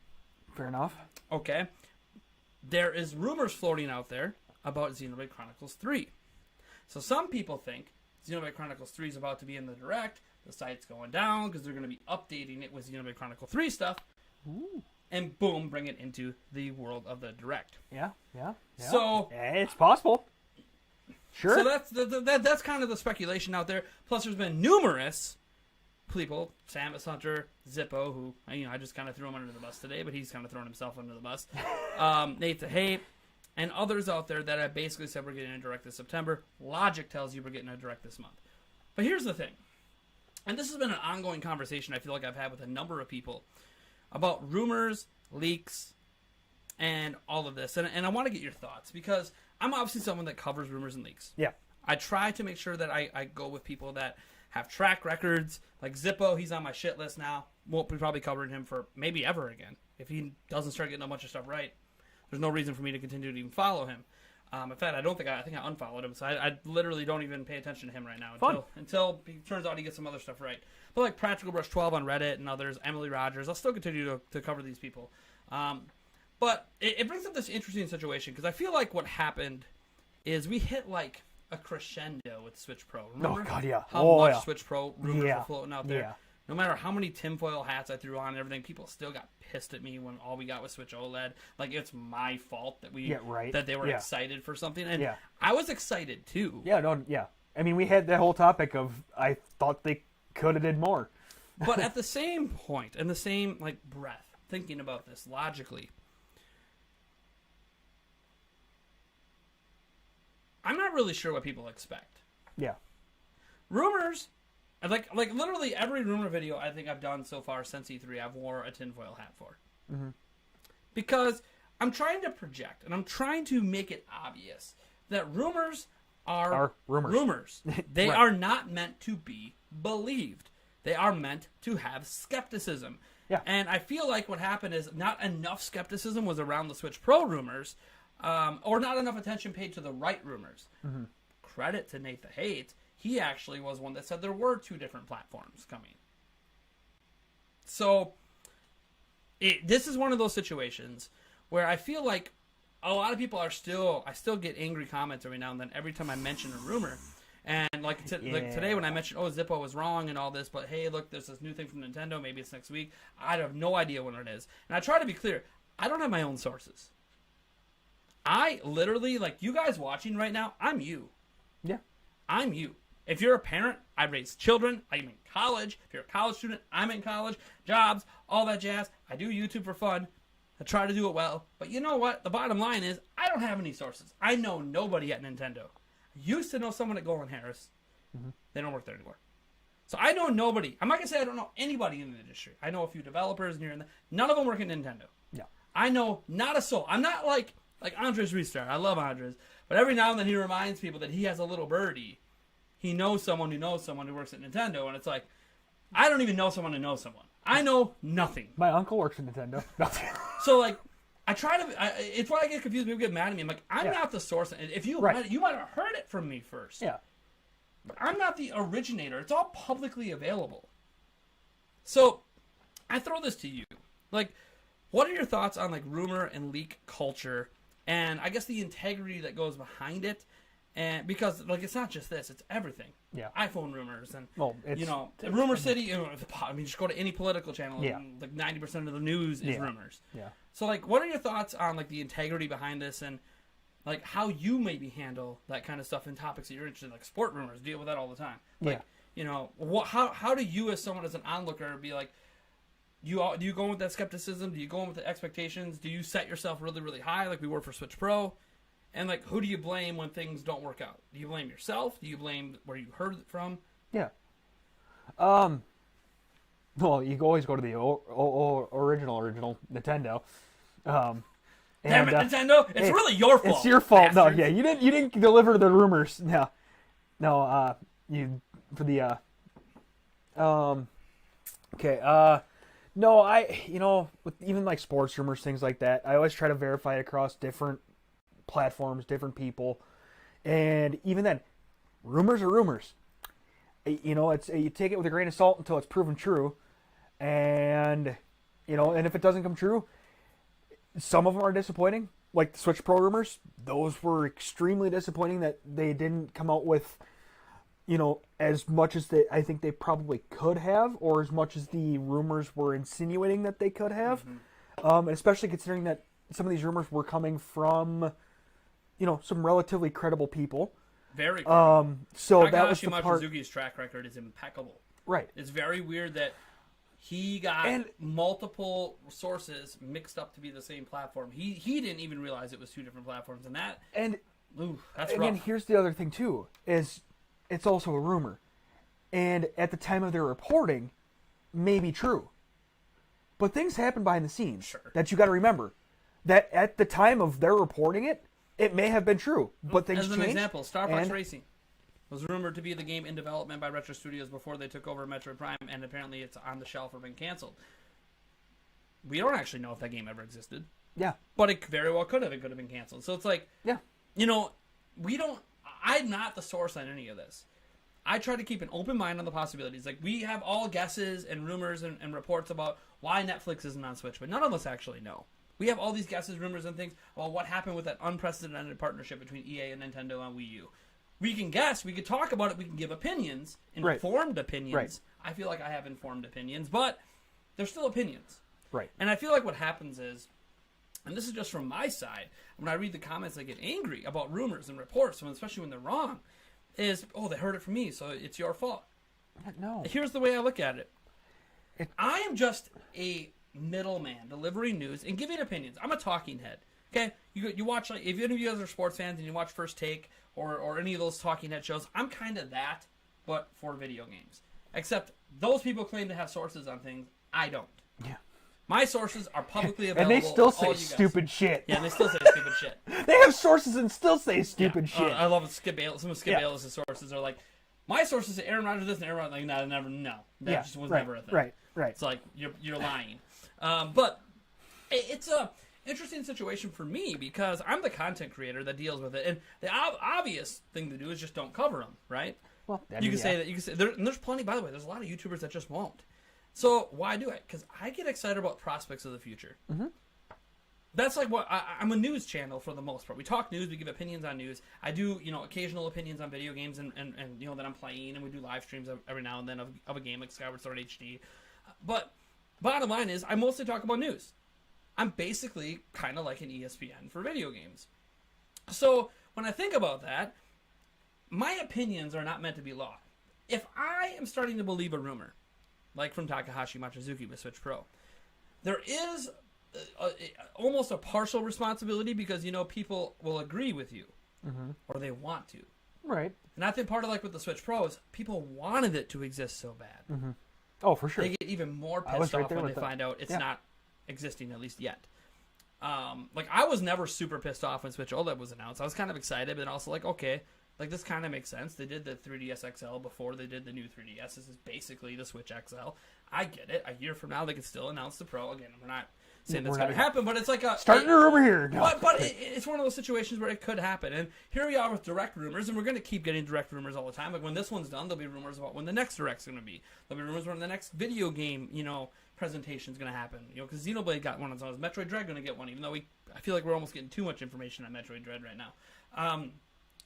Fair enough. Okay. There is rumors floating out there about Xenoblade Chronicles 3. So some people think Xenoblade Chronicles 3 is about to be in the Direct. The site's going down because they're going to be updating it with Xenoblade Chronicles 3 stuff. Ooh. And boom, bring it into the world of the Direct. Yeah. So it's possible. Sure. So that's kind of the speculation out there. Plus, there's been numerous people, Samus Hunter, Zippo, who I just kind of threw him under the bus today, but he's kind of thrown himself under the bus. Nate the Hate, and others out there that have basically said we're getting a Direct this September. Logic tells you we're getting a Direct this month. But here's the thing, and this has been an ongoing conversation I feel like I've had with a number of people about rumors, leaks, and all of this. And I want to get your thoughts, because I'm obviously someone that covers rumors and leaks. Yeah. I try to make sure that I go with people that have track records. Like Zippo, he's on my shit list now. Won't be probably covering him for maybe ever again. If he doesn't start getting a bunch of stuff right, there's no reason for me to continue to even follow him. In fact, I think I unfollowed him, so I literally don't even pay attention to him right now until it turns out he gets some other stuff right. But like Practical Brush 12 on Reddit and others, Emily Rogers, I'll still continue to cover these people. But it brings up this interesting situation, because I feel like what happened is we hit like a crescendo with Switch Pro. Remember God, yeah. how much Switch Pro rumors Yeah. were floating out there? Yeah. No matter how many tinfoil hats I threw on and everything, people still got pissed at me when all we got was Switch OLED. Like, it's my fault that that they were excited for something. And I was excited too. Yeah, no, yeah. I mean, we had that whole topic of I thought they could have did more. But at the same point, in the same like breath, thinking about this logically, I'm not really sure what people expect. Yeah. Rumors, like literally every rumor video I think I've done so far since E3, I've wore a tinfoil hat for. Mm-hmm. Because I'm trying to project, and I'm trying to make it obvious that rumors are rumors. They Right. are not meant to be believed. They are meant to have skepticism. Yeah. And I feel like what happened is not enough skepticism was around the Switch Pro rumors, or not enough attention paid to the right rumors. Mm-hmm. Credit to Nate the Hate. He actually was one that said there were 2 different platforms coming. So, this is one of those situations where I feel like a lot of people are still... I still get angry comments every now and then every time I mention a rumor. And like today when I mentioned, Zippo was wrong and all this, but hey, look, there's this new thing from Nintendo. Maybe it's next week. I have no idea when it is. And I try to be clear. I don't have my own sources. I literally, like you guys watching right now, I'm you. Yeah. I'm you. If you're a parent, I raise children. I'm in college. If you're a college student, I'm in college. Jobs, all that jazz. I do YouTube for fun. I try to do it well. But you know what? The bottom line is, I don't have any sources. I know nobody at Nintendo. I used to know someone at Golan Harris. Mm-hmm. They don't work there anymore. So I know nobody. I'm not going to say I don't know anybody in the industry. I know a few developers and here and there. None of them work at Nintendo. Yeah. I know not a soul. I'm not like Andres Restart. I love Andres. But every now and then he reminds people that he has a little birdie. He knows someone who works at Nintendo. And it's like, I don't even know someone who knows someone. I know nothing. My uncle works at Nintendo. So like, I try to. It's why I get confused. People get mad at me. I'm like, I'm Yeah. not the source. If you Right. read it, you might have heard it from me first. Yeah. But I'm not the originator. It's all publicly available. So, I throw this to you. Like, what are your thoughts on like rumor and leak culture, and I guess the integrity that goes behind it? And because like it's not just this, it's everything. Yeah. iPhone rumors and It's, you know, Rumor City. You know, I mean, just go to any political channel. Yeah. And, like 90% of the news is Yeah. rumors. Yeah. So like, what are your thoughts on like the integrity behind this and like how you maybe handle that kind of stuff in topics that you're interested in, like sport rumors? Deal with that all the time. Like, Yeah. you know, how do you as someone as an onlooker be like? Do you go in with that skepticism? Do you go in with the expectations? Do you set yourself really, really high like we were for Switch Pro? And like, who do you blame when things don't work out? Do you blame yourself? Do you blame where you heard it from? Yeah. Well, you always go to the original Nintendo. Damn And, it, Nintendo! It's really your fault. It's your fault. No, bastards. yeah, you didn't deliver the rumors. No, you for the okay. No, with even like sports rumors, things like that, I always try to verify it across different platforms, different people, and even then, rumors are rumors. It's you take it with a grain of salt until it's proven true, and and if it doesn't come true, some of them are disappointing. Like the Switch Pro rumors, those were extremely disappointing that they didn't come out with, as much as I think they probably could have, or as much as the rumors were insinuating that they could have. And especially considering that some of these rumors were coming from, some relatively credible people. Very cool. So that was Takahashi the part. Mizuki's track record is impeccable. Right. It's very weird that he got multiple sources mixed up to be the same platform. He didn't even realize it was two different platforms, and that's rough. Again, here's the other thing too: is it's also a rumor, and at the time of their reporting, may be true. But things happen behind the scenes that you got to remember. That at the time of their reporting it, it may have been true, but things As an changed. example, Star Fox Racing was rumored to be the game in development by Retro Studios before they took over Metroid Prime, and apparently it's on the shelf or been canceled. We don't actually know if that game ever existed. Yeah. But it very well could have. It could have been canceled. So it's like, I'm not the source on any of this. I try to keep an open mind on the possibilities. Like, we have all guesses and rumors and reports about why Netflix isn't on Switch, but none of us actually know. We have all these guesses, rumors, and things about what happened with that unprecedented partnership between EA and Nintendo on Wii U. We can guess, we can talk about it, we can give opinions, informed opinions. Right. I feel like I have informed opinions, but they're still opinions. Right. And I feel like what happens is, and this is just from my side, when I read the comments, I get angry about rumors and reports, especially when they're wrong, is, they heard it from me, so it's your fault. No. Here's the way I look at it. I am just a middleman delivering news and giving opinions. I'm a talking head. Okay, you watch, like, if any of you guys are sports fans and you watch First Take or any of those talking head shows, I'm kind of that, but for video games. Except those people claim to have sources on things. I don't. Yeah. My sources are publicly available. And they still to all say you guys. stupid shit. Yeah, and they still say stupid shit. They have sources and still say stupid shit. I love Skip Bayless. Some of Skip Bayless' sources are like, my sources say Aaron Rodgers this and Aaron Rodgers like, no. That just was never a thing. Right. It's like, you're lying. But it's a interesting situation for me because I'm the content creator that deals with it, and the obvious thing to do is just don't cover them, right? Well, You can say that. You can say and there's plenty. By the way, there's a lot of YouTubers that just won't. So why do I? Because I get excited about prospects of the future. Mm-hmm. That's like what I'm a news channel for the most part. We talk news, we give opinions on news. I do, occasional opinions on video games and that I'm playing, and we do live streams every now and then of a game like Skyward Sword HD. But bottom line is, I mostly talk about news. I'm basically kind of like an ESPN for video games. So when I think about that, my opinions are not meant to be law. If I am starting to believe a rumor, like from Takahashi Mizuki with Switch Pro, there is almost a partial responsibility because, people will agree with you, or they want to. Right. And I think part of like with the Switch Pro is people wanted it to exist so bad. Mm-hmm. Oh, for sure. They get even more pissed off when they find out it's not existing, at least yet. Like, I was never super pissed off when Switch OLED was announced. I was kind of excited, but also like, okay, Like, this kind of makes sense. They did the 3DS XL before they did the new 3DS. This is basically the Switch XL. I get it. A year from now, they could still announce the Pro. Again, we're not saying that's going to happen, but it's like a... Starting a rumor here. No. But it's one of those situations where it could happen. And here we are with direct rumors, and we're going to keep getting direct rumors all the time. Like, when this one's done, there'll be rumors about when the next direct's going to be. There'll be rumors when the next video game, presentation is going to happen. Because Xenoblade got one on its own. Is Metroid Dread going to get one? Even though I feel like we're almost getting too much information on Metroid Dread right now.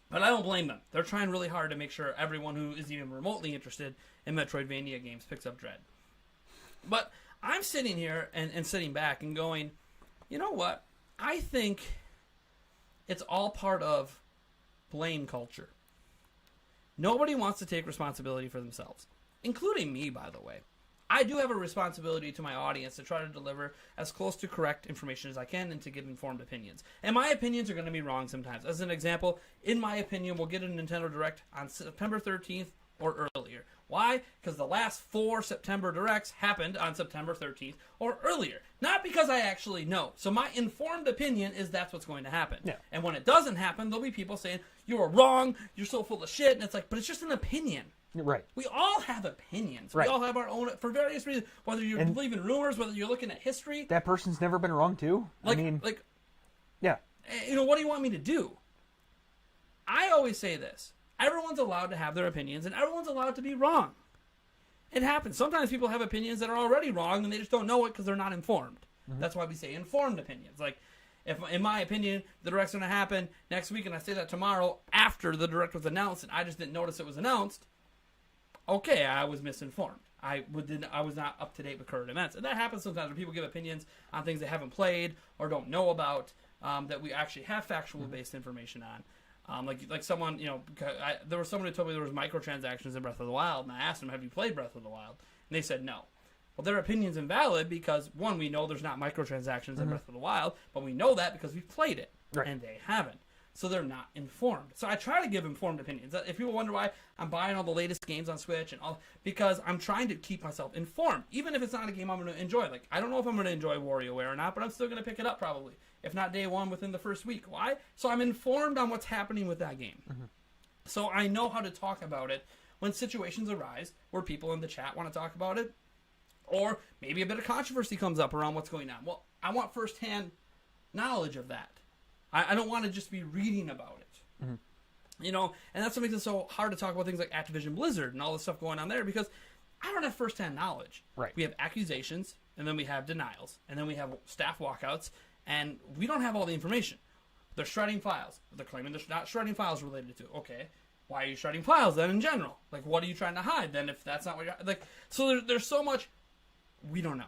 But I don't blame them. They're trying really hard to make sure everyone who is even remotely interested in Metroidvania games picks up Dread. But I'm sitting here and sitting back and going, you know what? I think it's all part of blame culture. Nobody wants to take responsibility for themselves, including me, by the way. I do have a responsibility to my audience to try to deliver as close to correct information as I can and to give informed opinions. And my opinions are going to be wrong sometimes. As an example, in my opinion, we'll get a Nintendo Direct on September 13th or earlier. Why? Because the last 4 September Directs happened on September 13th or earlier. Not because I actually know. So my informed opinion is that's what's going to happen. Yeah. And when it doesn't happen, there'll be people saying, you were wrong, you're so full of shit. And it's like, but it's just an opinion. Right. We all have opinions. Right. We all have our own, for various reasons. Whether you believe in rumors, whether you're looking at history. That person's never been wrong, too. Yeah. What do you want me to do? I always say this. Everyone's allowed to have their opinions, and everyone's allowed to be wrong. It happens. Sometimes people have opinions that are already wrong, and they just don't know it because they're not informed. Mm-hmm. That's why we say informed opinions. Like, if, in my opinion, the Direct's going to happen next week, and I say that tomorrow after the Direct was announced, and I just didn't notice it was announced, okay, I was misinformed. I was not up to date with current events. And that happens sometimes when people give opinions on things they haven't played or don't know about that we actually have factual-based information on. Like someone, there was someone who told me there was microtransactions in Breath of the Wild, and I asked them, have you played Breath of the Wild? And they said no. Well, their opinion's invalid because, one, we know there's not microtransactions in Breath of the Wild, but we know that because we've played it, and they haven't. So they're not informed. So I try to give informed opinions. If people wonder why I'm buying all the latest games on Switch, because I'm trying to keep myself informed, even if it's not a game I'm going to enjoy. Like, I don't know if I'm going to enjoy WarioWare or not, but I'm still going to pick it up probably, if not day one, within the first week. Why? So I'm informed on what's happening with that game. Mm-hmm. So I know how to talk about it when situations arise where people in the chat want to talk about it, or maybe a bit of controversy comes up around what's going on. Well, I want firsthand knowledge of that. I don't want to just be reading about it. Mm-hmm. And that's what makes it so hard to talk about things like Activision Blizzard and all the stuff going on there, because I don't have firsthand knowledge. Right. We have accusations, and then we have denials, and then we have staff walkouts, and we don't have all the information. They're shredding files. They're claiming they're not shredding files related to it. Okay, why are you shredding files then in general? Like, what are you trying to hide then if that's not what you're... Like, so there's so much we don't know.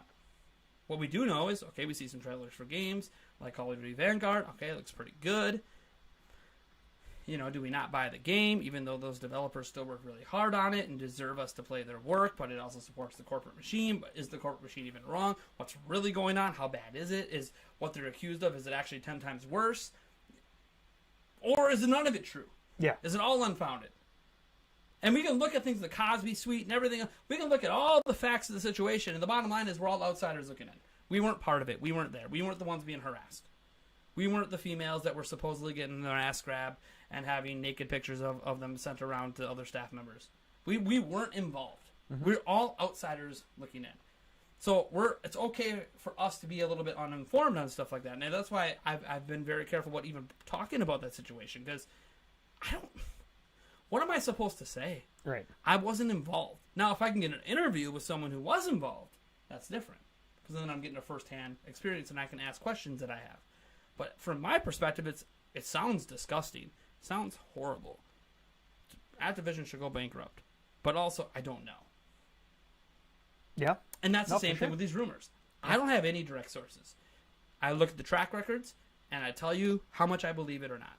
What we do know is, okay, we see some trailers for games like Call of Duty Vanguard. Okay, it looks pretty good. Do we not buy the game, even though those developers still work really hard on it and deserve us to play their work, but it also supports the corporate machine? But is the corporate machine even wrong? What's really going on? How bad is it? Is what they're accused of, is it actually 10 times worse? Or is none of it true? Yeah. Is it all unfounded? And we can look at things, the Cosby Suite and everything else. We can look at all the facts of the situation, and the bottom line is we're all outsiders looking in. We weren't part of it. We weren't there. We weren't the ones being harassed. We weren't the females that were supposedly getting their ass grabbed and having naked pictures of them sent around to other staff members. We weren't involved. Mm-hmm. We're all outsiders looking in. So it's okay for us to be a little bit uninformed on stuff like that. And that's why I've been very careful about even talking about that situation, because what am I supposed to say? Right. I wasn't involved. Now, if I can get an interview with someone who was involved, that's different, because then I'm getting a first-hand experience and I can ask questions that I have. But from my perspective, it sounds disgusting. It sounds horrible. Activision should go bankrupt. But also, I don't know. Yeah. And that's the same thing with these rumors. I don't have any direct sources. I look at the track records, and I tell you how much I believe it or not.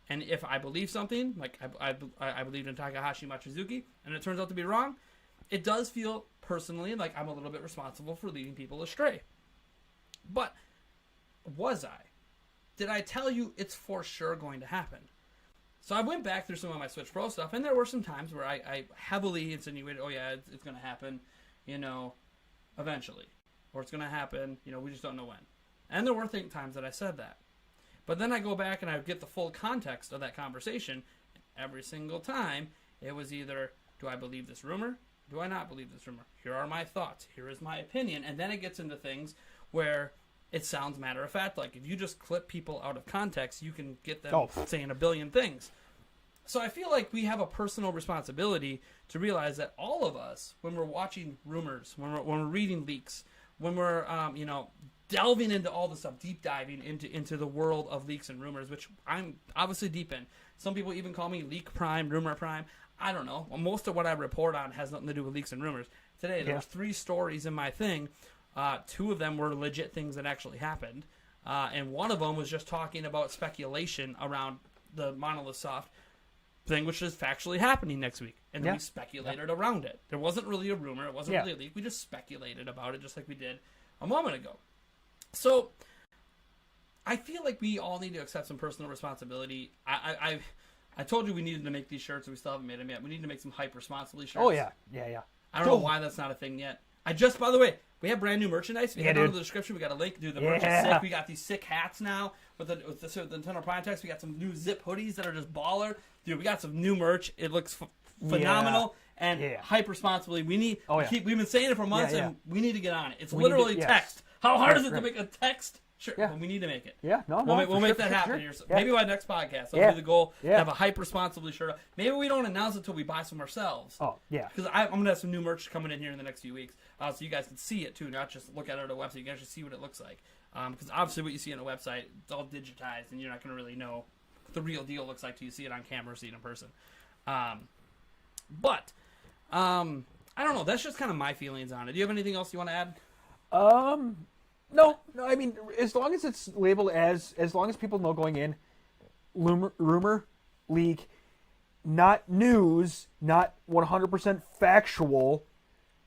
And if I believe something, like I believed in Takahashi Machizuki, and it turns out to be wrong, it does feel personally like I'm a little bit responsible for leading people astray. But was I? Did I tell you it's for sure going to happen? So I went back through some of my Switch Pro stuff, and there were some times where I heavily insinuated, oh yeah, it's going to happen, eventually. Or it's going to happen, we just don't know when. And there were times that I said that. But then I go back and I get the full context of that conversation, every single time, it was either, do I believe this rumor? Do I not believe this rumor? Here are my thoughts. Here is my opinion. And then it gets into things where it sounds matter of fact. Like, if you just clip people out of context, you can get them saying a billion things. So I feel like we have a personal responsibility to realize that all of us, when we're watching rumors, when we're reading leaks, when we're, delving into all the stuff, deep diving into the world of leaks and rumors, which I'm obviously deep in. Some people even call me leak prime, rumor prime. I don't know. Most of what I report on has nothing to do with leaks and rumors. Today, there was 3 stories in my thing. 2 of them were legit things that actually happened. And one of them was just talking about speculation around the Monolith Soft thing, which is factually happening next week. And then we speculated around it. There wasn't really a rumor. It wasn't really a leak. We just speculated about it just like we did a moment ago. So I feel like we all need to accept some personal responsibility. I told you we needed to make these shirts, and we still haven't made them yet. We need to make some hype responsibly shirts. Oh, yeah. I don't know why that's not a thing yet. By the way, we have brand new merchandise. If you head down to the description, we got a link. Dude, the merch is sick. We got these sick hats now with the Nintendo Prime text. We got some new zip hoodies that are just baller. Dude, we got some new merch. It looks phenomenal. And hype responsibly. We need. We've been saying it for months, and we need to get on it. It's literally text. How hard is it to make a text? Sure, but we need to make it. Yeah, we'll make that happen here. So maybe by next podcast, that'll be the goal. To have a hype responsibly shirt. Maybe we don't announce it until we buy some ourselves. Oh, yeah. Because I'm going to have some new merch coming in here in the next few weeks, so you guys can see it too, not just look at it on a website. You can actually see what it looks like. Because obviously what you see on a website, it's all digitized, and you're not going to really know what the real deal looks like till you see it on camera or see it in person. But I don't know. That's just kind of my feelings on it. Do you have anything else you want to add? No. I mean, as long as it's labeled as long as people know going in, rumor, leak, not news, not 100% factual.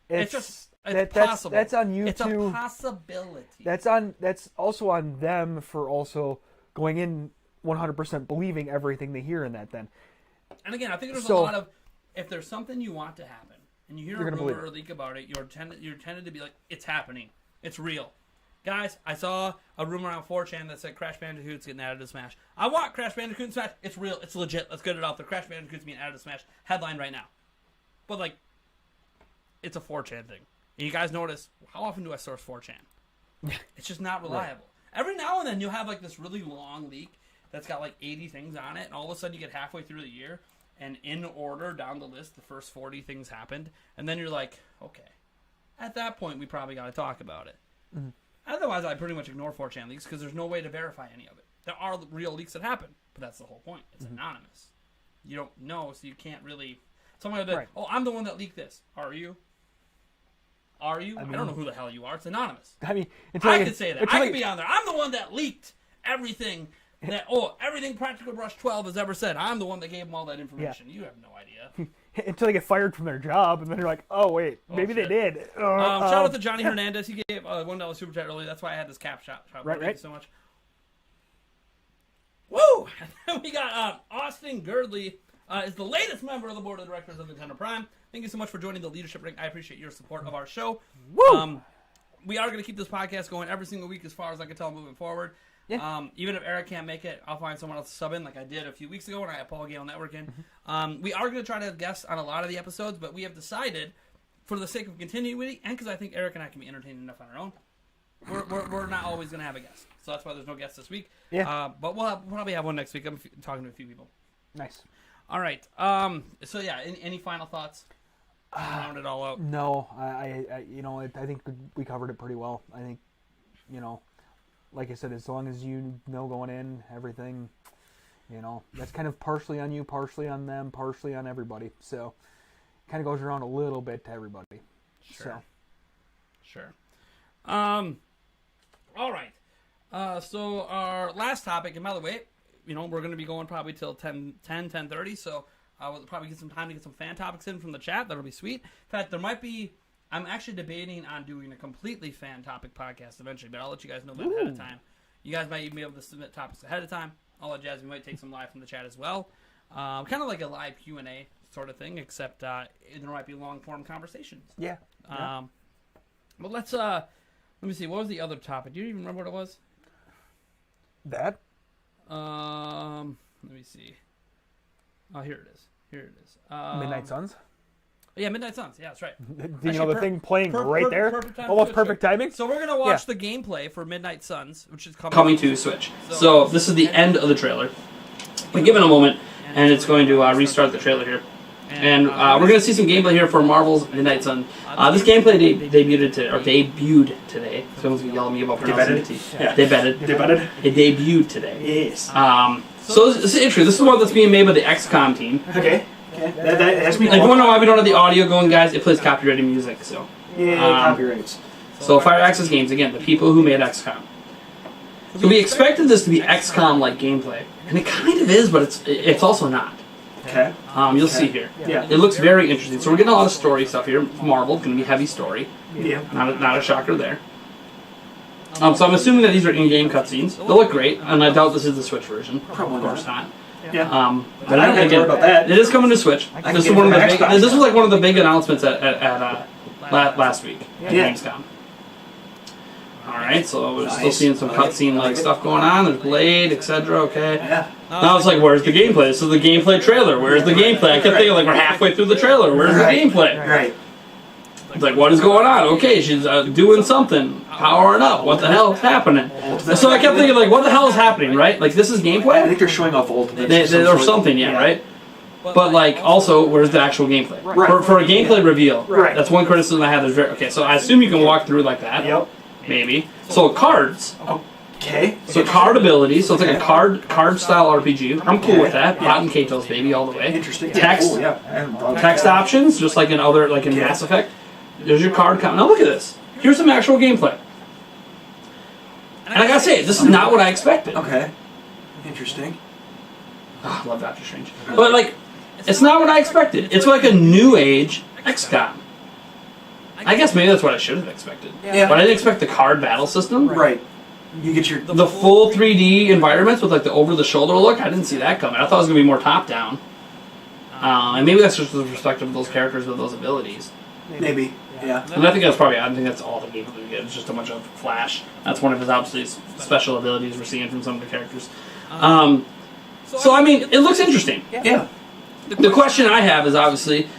It's possible. That's on you It's too. a possibility. That's also on them for also going in 100% believing everything they hear in that. Then. And again, I think there's a lot of, if there's something you want to happen and you hear a rumor or leak about it, you're tended to be like, it's happening, it's real. Guys, I saw a rumor on 4chan that said Crash Bandicoot's getting added to Smash. I want Crash Bandicoot in Smash. It's real. It's legit. Let's get it out there. Crash Bandicoot's being added to Smash. Headline right now. But, like, it's a 4chan thing. And you guys notice, how often do I source 4chan? It's just not reliable. Right. Every now and then you'll have, like, this really long leak that's got, like, 80 things on it. And all of a sudden you get halfway through the year. And in order, down the list, the first 40 things happened. And then you're like, okay. At that point, we probably got to talk about it. Mm-hmm. Otherwise, I pretty much ignore 4chan leaks because there's no way to verify any of it. There are real leaks that happen, but that's the whole point. It's anonymous. You don't know, so you can't really... Someone will be like, oh, I'm the one that leaked this. Are you? Are you? I don't know who the hell you are. It's anonymous. I mean, I could say that. I could be on there. I'm the one that leaked everything everything Practical Brush 12 has ever said. I'm the one that gave them all that information. You have no idea. Until they get fired from their job, and then you're like, oh, wait, maybe they did. Shout out to Johnny Hernandez. He gave a $1 super chat earlier. That's why I had this cap shot. Right. Thank you so much. Woo! We got Austin Girdley is the latest member of the board of directors of Nintendo Prime. Thank you so much for joining the leadership ring. I appreciate your support of our show. Woo! We are going to keep this podcast going every single week as far as I can tell moving forward. Yeah. Even if Eric can't make it, I'll find someone else to sub in like I did a few weeks ago when I had Paul Gale Network in. We are going to try to have guests on a lot of the episodes, but we have decided, for the sake of continuity, and because I think Eric and I can be entertaining enough on our own, we're not always going to have a guest. So that's why there's no guest this week. Yeah. But we'll probably have one next week. I'm talking to a few people. Nice. All right. So yeah, any final thoughts? Round it all out. No, I think we covered it pretty well. I think, like I said, as long as you know going in, everything, that's kind of partially on you, partially on them, partially on everybody. So kind of goes around a little bit to everybody. Sure. All right. So our last topic, and by the way, we're going to be going probably till 10:30, so we'll probably get some time to get some fan topics in from the chat. That'll be sweet. In fact, I'm actually debating on doing a completely fan topic podcast eventually, but I'll let you guys know that ahead of time. You guys might even be able to submit topics ahead of time. All that jazz. We might take some live from the chat as well. Kind of like a live Q&A sort of thing, except there might be long-form conversations. Yeah. But let me see. What was the other topic? Do you even remember what it was? That? Let me see. Oh, here it is. Here it is. Midnight Suns. Yeah, Midnight Suns. Yeah, that's right. You know the thing playing right there? Perfect time to Almost switch perfect here. timing. So we're gonna watch the gameplay for Midnight Suns, which is Coming to Switch. So this is the end of the trailer. We give it a moment, and it's going to restart the trailer here. And we're going to see some gameplay here for Marvel's Midnight Sun. This gamelay debuted today. Someone's going to yell at me about pronouncing the T. Yeah. Debuted. It debuted today. Yes. So this is interesting. This is one that's being made by the XCOM team. Okay. That has me. Like, you want to know why we don't have the audio going, guys? It plays copyrighted music, so. Yeah, copyrights. So Fire Access Games, again, the people who made XCOM. So we expected this to be XCOM-like gameplay. And it kind of is, but it's also not. Okay. You'll see here. Yeah. It looks very interesting. So we're getting a lot of story stuff here. Marvel, going to be heavy story. Yeah. Not a shocker there. So I'm assuming that these are in-game cutscenes. They'll look great, and I doubt this is the Switch version. Probably Of course not. Yeah. But I don't have to worry about that. It is coming to Switch. I This can is one of the get it big, for Xbox. this was like one of the big announcements at last week at Yeah. Gamescom. Alright, so we're still seeing some cutscene like stuff going on. There's Blade, etc. Okay. Yeah. Now it's like, where's the gameplay? This is the gameplay trailer. Where's the gameplay? I kept thinking, like, we're halfway through the trailer. Where's the gameplay? Right. It's like, what is going on? Okay, she's doing something. Powering up. What the hell is happening? So I kept thinking, like, what the hell is happening, right? Like, this is I gameplay? think they're showing off ultimate. Or something, yeah, right? But, like, also, where's the actual gameplay? Right. For a gameplay reveal. Right. That's one criticism I had. Okay, so I assume you can walk through like that. Yep. Maybe. So cards. Okay. So card abilities. So it's like a card style RPG. I'm cool with that. Hot and Kato's baby all the way. Interesting. Text. Cool, yeah. Text options, just like in Mass Effect. There's your card count. Now look at this. Here's some actual gameplay. And I gotta say, this is not what I expected. Okay. Interesting. Oh, I love Doctor Strange. But like, it's not what I expected. It's like a new age XCOM. I guess maybe that's what I should have expected. Yeah. But I didn't expect the card battle system. Right. You get your. The full 3D environments with like the over-the-shoulder look, I didn't see that coming. I thought it was going to be more top-down. And maybe that's just the perspective of those characters with those abilities. Maybe. Yeah. And I think that's all the gameplay we get. It's just a bunch of Flash. That's one of his obviously special abilities we're seeing from some of the characters. So I mean, it looks interesting. Yeah. The question I have is obviously,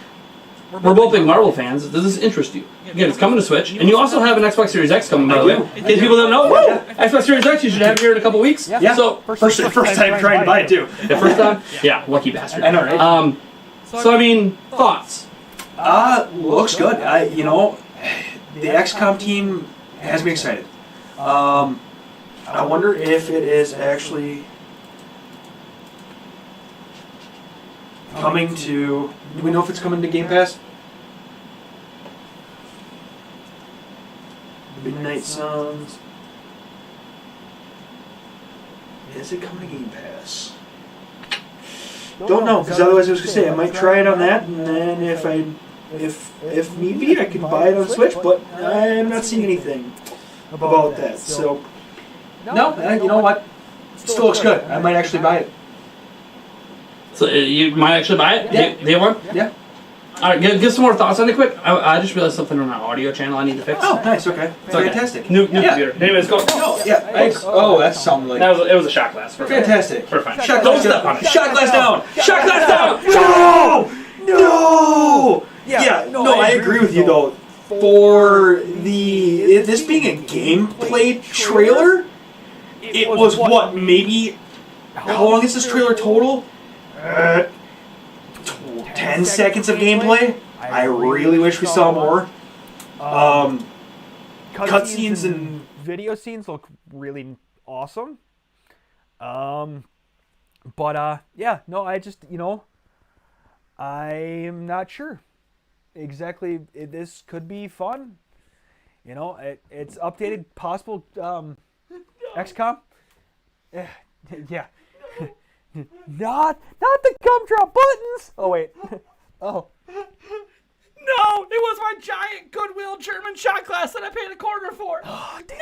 we're both big Marvel fans. Does this interest you? Again, it's coming to Switch, and you also have an Xbox Series X coming, by the way. In case people don't know, Xbox Series X, you should have it here in a couple weeks. Yeah. So First time trying to buy it too. the first time, yeah, lucky bastard. I know, right? So I mean, thoughts? Looks good. The XCOM team has me excited. I wonder if it is actually coming to. Do we know if it's coming to Game Pass? Midnight Suns. Is it coming to Game Pass? Don't know, because otherwise I was gonna say I might try it on that, and then if need be, I could buy it on Switch. But I'm not seeing anything about that. So no, you know what? It still looks good. I might actually buy it. So you might actually buy it? Yeah. Day one? Yeah. Alright, give some more thoughts on it quick. I just realized something on our audio channel I need to fix. Oh, nice. Okay. It's okay. Fantastic. New Yeah. computer. Anyways, go. Oh, yeah. Thanks. Oh, that sounded like. It was a shot glass. We're fine. Fantastic. We're fine. Shot Don't glass step down. on it. Shot glass down. Shot glass down! No! No! Yeah, no, I agree with you though. For this being a gameplay trailer, it was what, maybe, how long is this trailer total? 10 seconds of gameplay? I really wish we saw more. Cutscenes and video scenes look really awesome. But yeah, no, I'm not sure exactly. This could be fun. It's updated possible XCOM. Yeah. Not the gumdrop buttons. Oh wait. Oh. No, it was my giant Goodwill German shot glass that I paid $0.25 for. Oh, damn.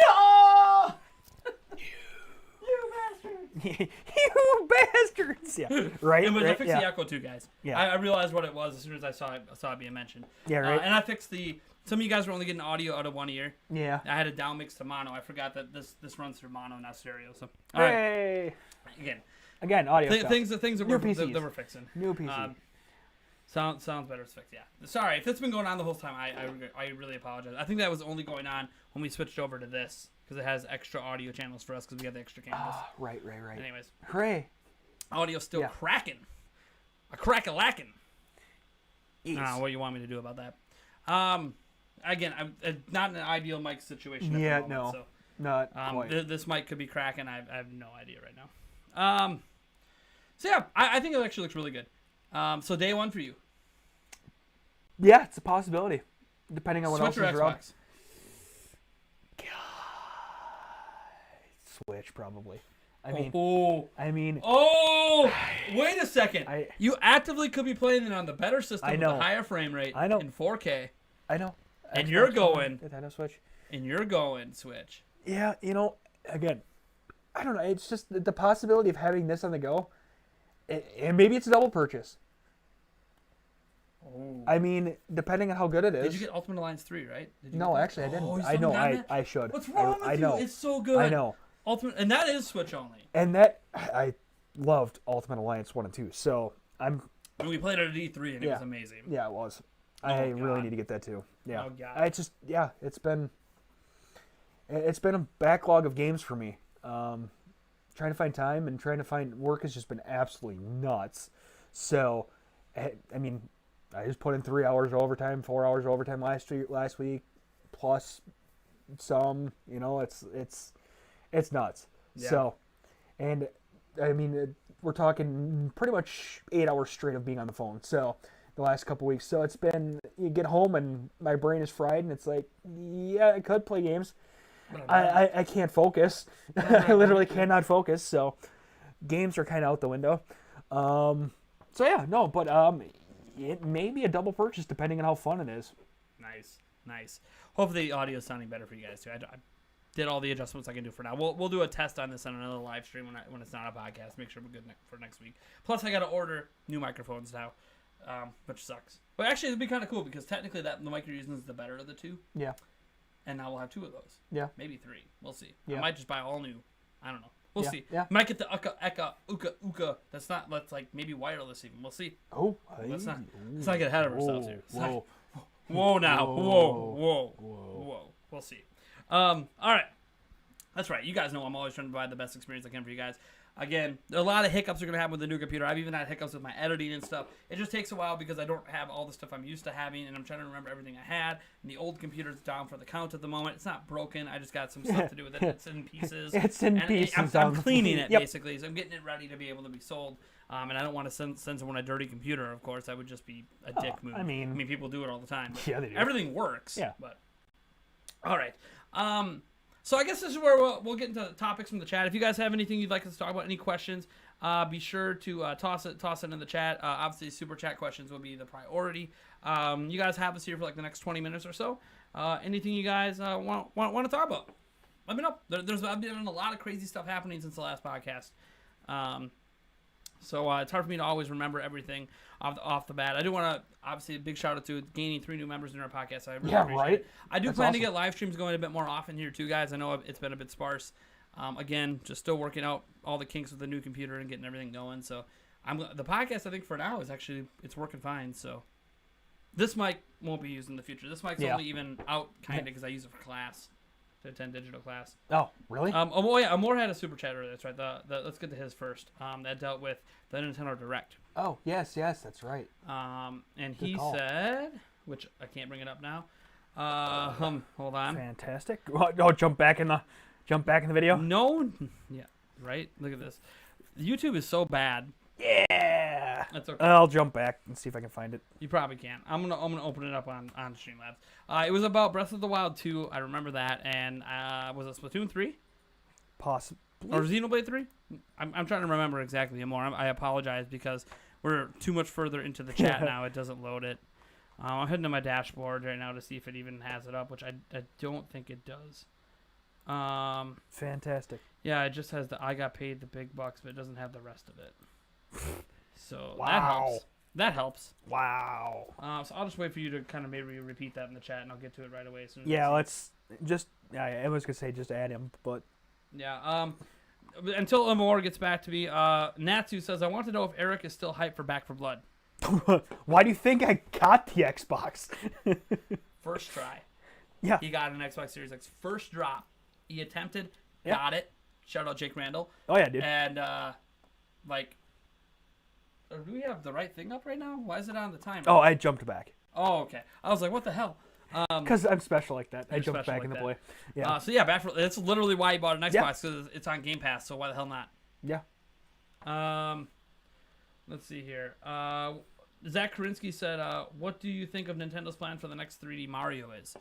No! You bastards! Yeah, right. And I right, fixed the Echo too, guys. Yeah. I realized what it was as soon as I saw it being mentioned. Yeah, right. And I fixed some of you guys were only getting audio out of one ear. Yeah. I had it down mixed to mono. I forgot that this runs through mono, not stereo. So all right. Hey. Again, Again, audio stuff. things that New we're PCs. that we're fixing. New PC. Sounds better. It's fixed. Yeah. Sorry if it's been going on the whole time. I really apologize. I think that was only going on when we switched over to this because it has extra audio channels for us because we have the extra cameras. Right. Anyways, Hooray. audio's still Yeah. cracking. A crack-a-lacking. Yes. What you want me to do about that? Again, I'm not in an ideal mic situation. At Yeah, the moment, no. So, Not quite. this mic could be cracking. I have no idea right now. So yeah, I think it actually looks really good. So day one for you. Yeah, it's a possibility. Depending on what Switch or else is around. Xbox? Switch, probably. I mean, wait a second. You actively could be playing it on the better system I with know. a higher frame rate I know. in 4K. I know. And Xbox you're One, going- Nintendo Switch. And you're going Switch. Yeah, again, I don't know. It's just the possibility of having this on the go, and maybe it's a double purchase. I mean, depending on how good it is. Did you get Ultimate Alliance 3, right? Did you No, get that? actually, I didn't. Oh, you I still know. haven't gotten that? I should. What's wrong with I you? know. It's so good. I know. Ultimate, and that is Switch only. And that I loved Ultimate Alliance 1 and 2. So I'm. And we played it at E3, and it Yeah. was amazing. Yeah, it was. I really God. need to get that too. Yeah. Oh, God. It's been a backlog of games for me. Trying to find time and trying to find work has just been absolutely nuts. So, I mean, I just put in 3 hours of overtime, 4 hours of overtime last week, plus some. It's nuts. Yeah. So, and I mean, we're talking pretty much 8 hours straight of being on the phone. So, the last couple weeks. So it's been, you get home and my brain is fried, and it's like, yeah, I could play games. I can't focus. I literally cannot focus. So games are kind of out the window. So yeah, no, but it may be a double purchase depending on how fun it is. Nice. Hopefully the audio is sounding better for you guys too. I did all the adjustments I can do for now. We'll do a test on this on another live stream when it's not a podcast. Make sure we're good for next week. Plus I got to order new microphones now, which sucks. But actually it'd be kind of cool because technically the mic you're using is the better of the two. Yeah. And now we'll have 2 of those. Yeah. Maybe 3. We'll see. Yeah. I might just buy all new. I don't know. We'll see. Yeah. Might get the Uka. That's like maybe wireless even. We'll see. Oh. Let's not get ahead of ourselves here. Whoa. Whoa now. Whoa. We'll see. All right. That's right. You guys know I'm always trying to provide the best experience I can for you guys. Again, a lot of hiccups are going to happen with the new computer. I've even had hiccups with my editing and stuff. It just takes a while because I don't have all the stuff I'm used to having, and I'm trying to remember everything I had. And the old computer's down for the count at the moment. It's not broken. I just got some stuff to do with it. It's in pieces. It's in pieces. I'm cleaning it, Yep. basically. So I'm getting it ready to be able to be sold. And I don't want to send someone a dirty computer, of course. That would just be a dick move. I mean, people do it all the time. But yeah, they do. Everything works. Yeah. But all right. So I guess this is where we'll get into topics from the chat. If you guys have anything you'd like us to talk about, any questions, be sure to toss it in the chat. Obviously, super chat questions will be the priority. You guys have us here for like the next 20 minutes or so. Anything you guys want to talk about, let me know. There's been a lot of crazy stuff happening since the last podcast. So it's hard for me to always remember everything off the bat. I do want to, obviously, a big shout out to gaining 3 new members in our podcast. I really appreciate it. I do That's plan to awesome. get live streams going a bit more often here too, guys. I know it's been a bit sparse. Again, just still working out all the kinks with the new computer and getting everything going. So the podcast, I think for now is actually, it's working fine. So this mic won't be used in the future. This mic's only even out kind of because I use it for class, to attend digital class. Oh, really? Amor had a super chat earlier. That's right. Let's get to his first. That dealt with the Nintendo Direct. Oh, yes, that's right. And Good he call. said, which I can't bring it up now. Hold on. Fantastic. Oh, jump back in the video. No, yeah, right. Look at this. YouTube is so bad. Yeah. That's okay. I'll jump back and see if I can find it. You probably can. I'm gonna open it up on Streamlabs. It was about Breath of the Wild 2. I remember that. And was it Splatoon 3 Possibly. or Xenoblade 3? I'm trying to remember exactly more. I apologize because we're too much further into the chat now. It doesn't load it. I'm heading to my dashboard right now to see if it even has it up, which I don't think it does. Fantastic. Yeah, it just has the I got paid the big bucks, but it doesn't have the rest of it. So Wow. that helps. Wow. So I'll just wait for you to kind of maybe repeat that in the chat, and I'll get to it right away as soon as Yeah, I see it. let's just. I was gonna say just add him, but Yeah. until Amor gets back to me, Natsu says, I want to know if Eric is still hyped for Back for Blood. Why do you think I got the Xbox? First try. Yeah. He got an Xbox Series X. First drop. He attempted, Yeah. got it. Shout out Jake Randall. Oh, yeah, dude. And, do we have the right thing up right now? Why is it on the timer? Oh, I jumped back. Oh, okay. I was like, what the hell? Because I'm special like that. I You're jumped special back like into that. play. Yeah. So, yeah, that's literally why he bought an Xbox, Yeah. because it's on Game Pass, so why the hell not? Yeah. Let's see here. Zach Karinsky said, what do you think of Nintendo's plan for the next 3D Mario is?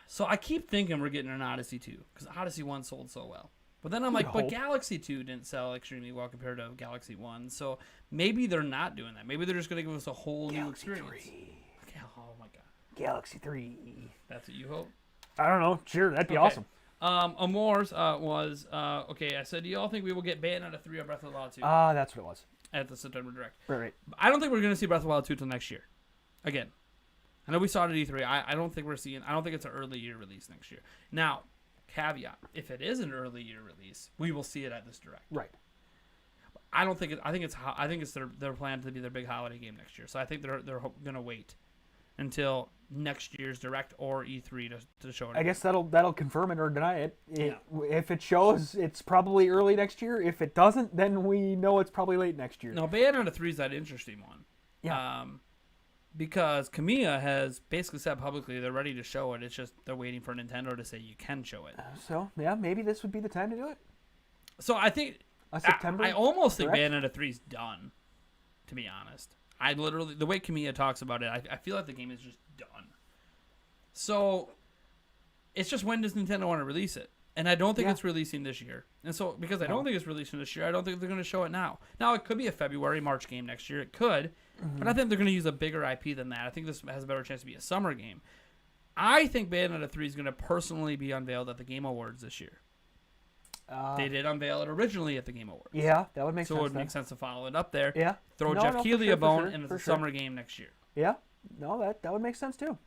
So I keep thinking we're getting an Odyssey 2, because Odyssey 1 sold so well. But then I'm like, but hope. Galaxy 2 didn't sell extremely well compared to Galaxy 1, so maybe they're not doing that. Maybe they're just going to give us a whole new experience. 3. Okay, oh my god. Galaxy 3. That's what you hope? I don't know. Sure, that'd be Okay. awesome. Amor's was, okay, I said, do you all think we will get Bayonetta 3 or Breath of the Wild 2 That's what it was. at the September Direct? Right. I don't think we're going to see Breath of the Wild 2 till next year. Again, I know we saw it at E3. I don't think I don't think it's an early year release next year. Now, caveat, if it is an early year release, we will see it at this Direct. Right. I don't think it, I think it's their plan to be their big holiday game next year. So I think they're going to wait until next year's Direct or E3 to show it. I guess that'll confirm it or deny it. Yeah. If it shows it's probably early next year. If it doesn't, then we know it's probably late next year. No, Bayonetta 3 is that interesting one. Yeah. Because Kamiya has basically said publicly they're ready to show it. It's just they're waiting for Nintendo to say you can show it. So, yeah, maybe this would be the time to do it. So I think September. I almost think Direct? Bayonetta 3 is done, to be honest. I literally, the way Kamiya talks about it, I feel like the game is just done. So it's just, when does Nintendo want to release it? And I don't think it's releasing this year. And so, because I don't think it's releasing this year, I don't think they're going to show it now. Now, it could be a February, March game next year. It could. But I think they're going to use a bigger IP than that. I think this has a better chance to be a summer game. I think Bayonetta 3 is going to personally be unveiled at the Game Awards this year. They did unveil it originally at the Game Awards. Yeah, that would make sense. So it would then. make sense to follow it up there. Yeah. Throw No, Jeff no, for Keighley sure, a bone, for sure, and it's for a sure. summer game next year. Yeah. No, that would make sense too.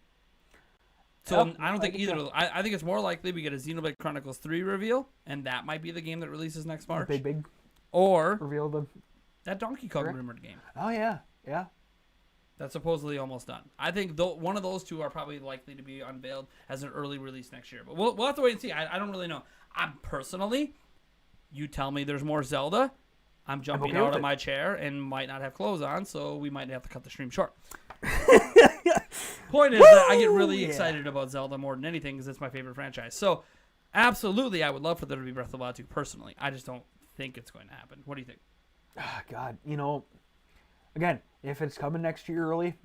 So Yeah, I don't think I think either. so. I think it's more likely we get a Xenoblade Chronicles 3 reveal, and that might be the game that releases next March. Big Or reveal the. that Donkey Kong Correct. rumored game Oh yeah, yeah. that's supposedly almost done. I think one of those two are probably likely to be unveiled as an early release next year. But we'll have to wait and see. I don't really know. I'm personally, you tell me there's more Zelda, I'm jumping okay out with of it. my chair and might not have clothes on, so we might have to cut the stream short. Point is that I get really Yeah. excited about Zelda more than anything because it's my favorite franchise. So, absolutely, I would love for there to be Breath of the Wild 2 personally. I just don't think it's going to happen. What do you think? God, again, if it's coming next year early,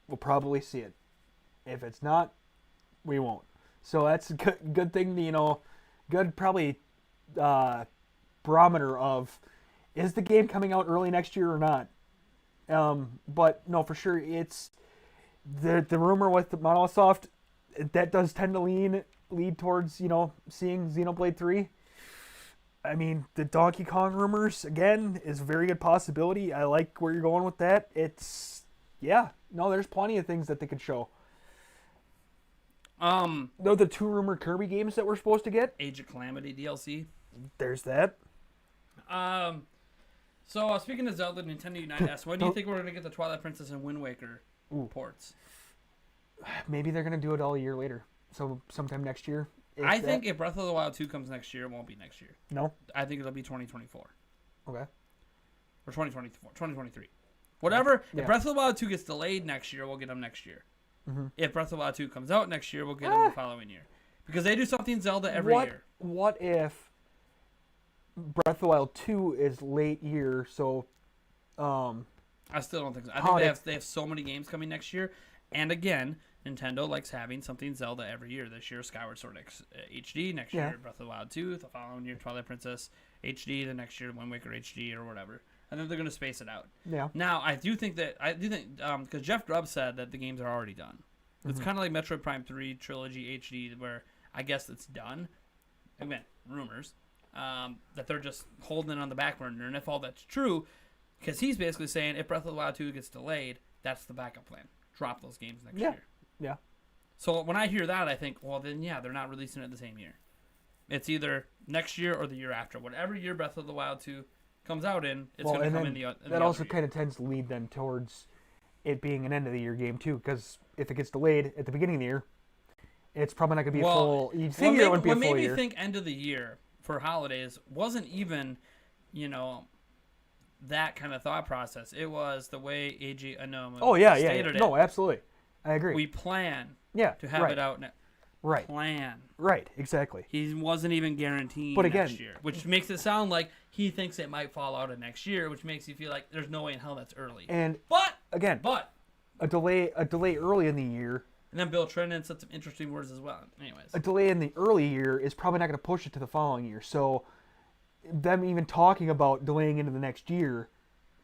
we'll probably see it. If it's not, we won't. So that's a good thing to, good probably barometer of, is the game coming out early next year or not? But no, for sure, it's the rumor with the Monolith Soft, that does tend to lead towards, seeing Xenoblade 3. I mean, the Donkey Kong rumors, again, is a very good possibility. I like where you're going with that. There's plenty of things that they could show. Though the 2 rumored Kirby games that we're supposed to get, Age of Calamity DLC. there's that. So, speaking of Zelda, Nintendo Unite asks, when do you think we're going to get the Twilight Princess and Wind Waker ports? Maybe they're going to do it all a year later. So sometime next year. I think if Breath of the Wild 2 comes next year, it won't be next year. No? I think it'll be 2024. Okay. Or 2024, 2023. Whatever. Yeah. If Breath of the Wild 2 gets delayed next year, we'll get them next year. Mm-hmm. If Breath of the Wild 2 comes out next year, we'll get them the following year. Because they do something Zelda every year. What if Breath of the Wild 2 is late year, so... I still don't think so. I think they have so many games coming next year. And again, Nintendo likes having something Zelda every year. This year, Skyward Sword HD. Next year, Breath of the Wild 2. The following year, Twilight Princess HD. The next year, Wind Waker HD or whatever. I think they're going to space it out. Yeah. Now, I do think because Jeff Grubb said that the games are already done. It's kind of like Metroid Prime 3 Trilogy HD, where I guess it's done. Again, rumors. That they're just holding it on the back burner. And if all that's true, because he's basically saying if Breath of the Wild 2 gets delayed, that's the backup plan. Drop those games next year. Yeah. So when I hear that, I think, well, then, yeah, they're not releasing it the same year. It's either next year or the year after. Whatever year Breath of the Wild 2 comes out in, it's Well, going to and come then in the that other also year. kind of tends to lead them towards it being an end of the year game too, because if it gets delayed at the beginning of the year, it's probably not going to be a full. You'd figure it wouldn't be a what full made year. me think end of the year for holidays wasn't even, that kind of thought process. It was the way AG Anoma Oh yeah. stated it. No, absolutely, I agree. We plan yeah, to have right, it out right, plan. right, exactly. He wasn't even guaranteed But again- next year, which makes it sound like he thinks it might fall out of next year, which makes you feel like there's no way in hell that's early. And But again, a delay early in the year, and then Bill Trennan said some interesting words as well. Anyways, a delay in the early year is probably not going to push it to the following year. So them even talking about delaying into the next year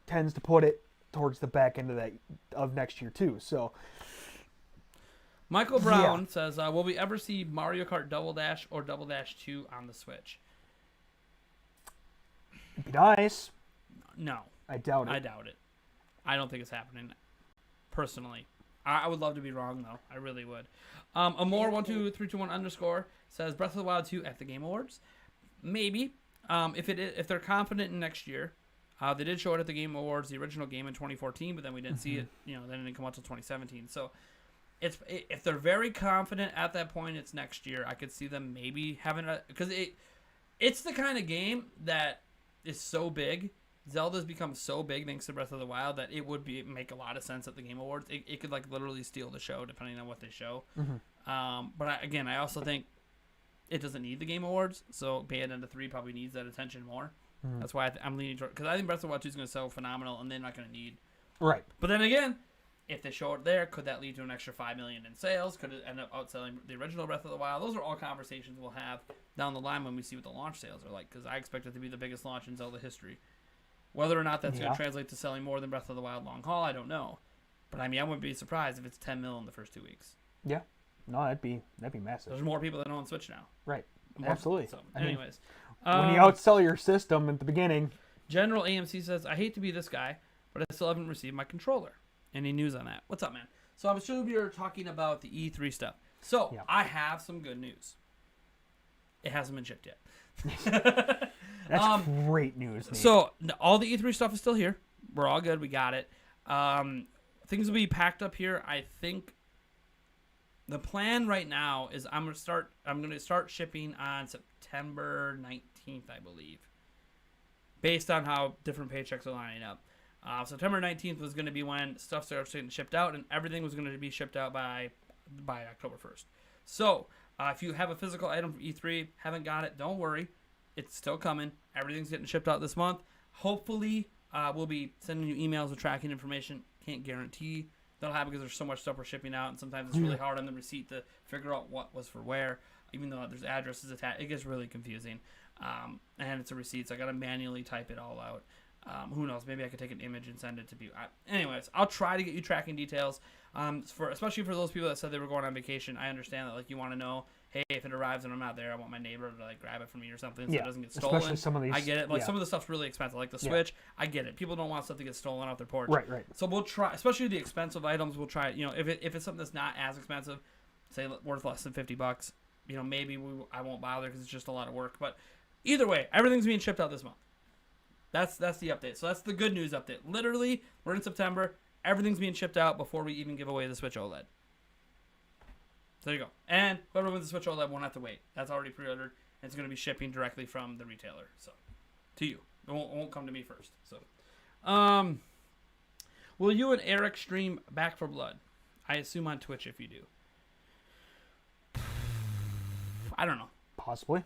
tends to put it towards the back end of next year too. So Michael Brown says, "Will we ever see Mario Kart Double Dash or Double Dash 2 on the Switch?" it'd be nice. No, I doubt it. I doubt it. I don't think it's happening. Personally, I would love to be wrong though. I really would. Amore12321_ says Breath of the Wild 2 at the Game Awards. Maybe. If they're confident in next year. They did show it at the Game Awards, the original game in 2014, but then we didn't see it. Then it didn't come out until 2017. So, if they're very confident at that point, it's next year. I could see them maybe having because it's the kind of game that is so big. Zelda's become so big thanks to Breath of the Wild that it would make a lot of sense at the Game Awards. It could like literally steal the show depending on what they show. But I also think it doesn't need the Game Awards, so Bayonetta 3 probably needs that attention more. That's why I'm leaning toward, because I think Breath of the Wild 2 is going to sell phenomenal, and they're not going to need. Right. But then again, if they show it there, could that lead to an extra $5 million in sales? Could it end up outselling the original Breath of the Wild? Those are all conversations we'll have down the line when we see what the launch sales are like, because I expect it to be the biggest launch in Zelda history. Whether or not that's going to translate to selling more than Breath of the Wild long haul, I don't know. But I wouldn't be surprised if it's 10 mil in the first 2 weeks. Yeah. No, that'd be massive. There's more people that own Switch now. Right. More, Absolutely. So, I mean, anyways. when you outsell your system at the beginning. General AMC says, I hate to be this guy, but I still haven't received my controller. Any news on that? What's up, man? So I'm sure we were talking about the E3 stuff. So I have some good news. It hasn't been shipped yet. That's great news, Nate. So all the E3 stuff is still here. We're all good. We got it. Things will be packed up here. I think the plan right now is I'm going to start shipping on September 19th, I believe, based on how different paychecks are lining up. September 19th was going to be when stuff started getting shipped out, and everything was going to be shipped out by October 1st. So if you have a physical item from E3, haven't got it, don't worry. It's still coming. Everything's getting shipped out this month. Hopefully, we'll be sending you emails with tracking information. Can't guarantee that'll happen because there's so much stuff we're shipping out, and sometimes it's really hard on the receipt to figure out what was for where, even though there's addresses attached. It gets really confusing. And it's a receipt, so I got to manually type it all out. Who knows? Maybe I could take an image and send it to you. Anyways, I'll try to get you tracking details. Especially for those people that said they were going on vacation. I understand that you want to know, hey, if it arrives and I'm not there, I want my neighbor to grab it from me or something so it doesn't get stolen. Especially some of these. I get it. Some of the stuff's really expensive, like the Switch. I get it. People don't want stuff to get stolen off their porch. Right. So we'll try, especially the expensive items. We'll try. If it's something that's not as expensive, say worth less than $50, maybe I won't bother because it's just a lot of work. But either way, everything's being shipped out this month. That's the update. So that's the good news update. Literally, we're in September. Everything's being shipped out before we even give away the Switch OLED. There you go. And whoever wins the Switch OLED won't have to wait. That's already pre-ordered. And it's going to be shipping directly from the retailer. So, to you. It won't come to me first. So, will you and Eric stream Back 4 Blood? I assume on Twitch if you do. I don't know. Possibly.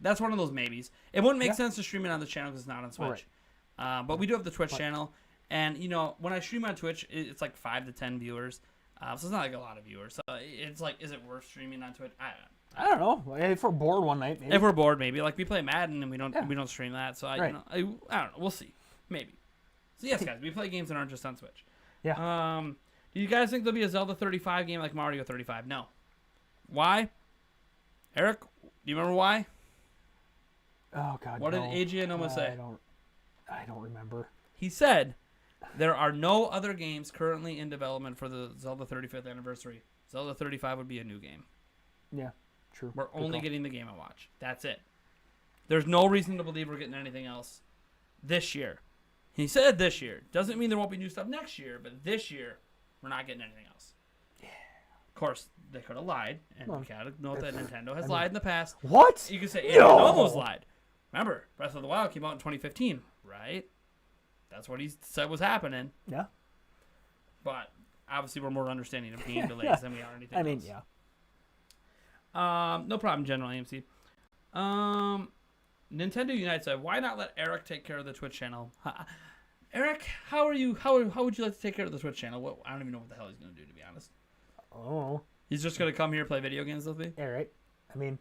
That's one of those maybes. It wouldn't make sense to stream it on the channel because it's not on Switch. Right. But we do have the Twitch channel. And, when I stream on Twitch, it's 5 to 10 viewers. So it's not a lot of viewers. So it's is it worth streaming on Twitch? I don't know. If we're bored one night, maybe. If we're bored, maybe. We play Madden and we don't stream that. So I don't know. We'll see. Maybe. So yes, guys, we play games that aren't just on Switch. Yeah. Do you guys think there'll be a Zelda 35 game like Mario 35? No. Why? Eric, do you remember why? Oh God. What did AG Anoma say? I don't remember. He said there are no other games currently in development for the Zelda 35th anniversary. Zelda 35 would be a new game. Yeah, true. We're only getting the Game & Watch. That's it. There's no reason to believe we're getting anything else this year. He said this year. Doesn't mean there won't be new stuff next year, but this year, we're not getting anything else. Yeah. Of course, they could have lied, and we gotta know that Nintendo has lied in the past. What? You could say it almost lied. Remember, Breath of the Wild came out in 2015, right? That's what he said was happening. Yeah. But obviously, we're more understanding of game delays than we are anything else. yeah. No problem, General AMC. Nintendo Unite said, "Why not let Eric take care of the Twitch channel?" Eric, how are you? How would you like to take care of the Twitch channel? I don't even know what the hell he's gonna do, to be honest. Oh. He's just gonna come here play video games with me. Yeah, right. I mean,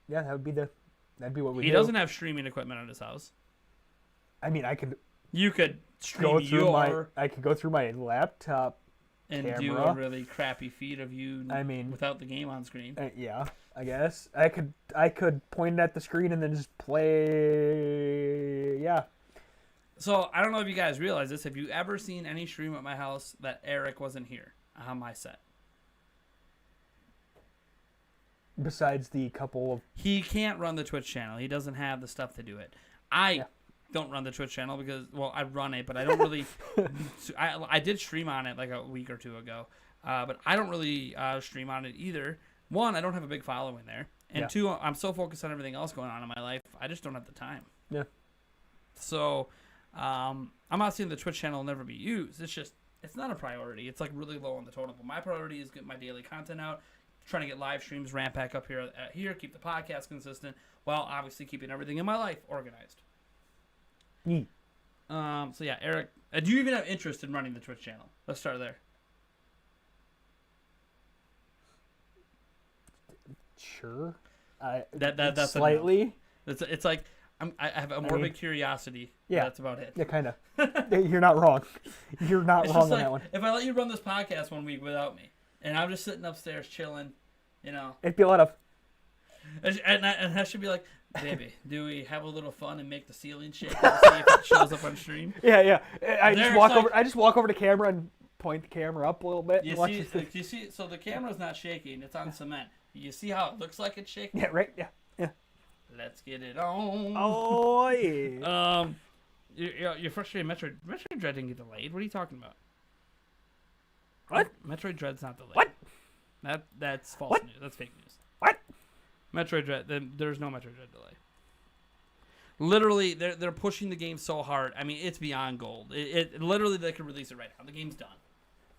yeah, that'd be what we do. He doesn't have streaming equipment at his house. I mean, I could You could stream go through I could go through my laptop and camera. do a really crappy feed of you. I mean, without the game on screen. Yeah, I guess I could point at the screen and then just play. Yeah. So I don't know if you guys realize this. Have you ever seen any stream at my house that Eric wasn't here on my set? Besides the couple of... He can't run the Twitch channel. He doesn't have the stuff to do it. I don't run the Twitch channel because, well, I run it, but I don't really... I did stream on it like a week or two ago, but I don't really stream on it either. One, I don't have a big following there. And two, I'm so focused on everything else going on in my life, I just don't have the time. Yeah. So, I'm not saying the Twitch channel will never be used. It's just, it's not a priority. It's like really low on the totem. But my priority is get my daily content out, trying to get live streams ramp back up here, keep the podcast consistent, while obviously keeping everything in my life organized. Neat. So yeah, Eric, do you even have interest in running the Twitch channel? Let's start there. Sure. That's slightly. It's like I have a morbid curiosity. Yeah, that's about it. Yeah, kind of. You're not wrong. You're not It's wrong just on like, that one. if I let you run this podcast 1 week without me, and I'm just sitting upstairs chilling, you know, It'd be a lot of... and I should be like, baby, do we have a little fun and make the ceiling shake and see if it shows up on stream? Yeah. I Derek's just walk over to camera and point the camera up a little bit. You and watch see, it. you see, so the camera's not shaking; it's on cement. You see how it looks like it's shaking? Yeah, right. Yeah. Let's get it on. Oh yeah. You're frustrated. Metroid Dread didn't get delayed. What are you talking about? What? Metroid Dread's not delayed. What? That's false What? news. That's fake news. What? Metroid Dread. There's no Metroid Dread delay. Literally, they're pushing the game so hard. I mean, it's beyond gold. It literally, they could release it right now. The game's done.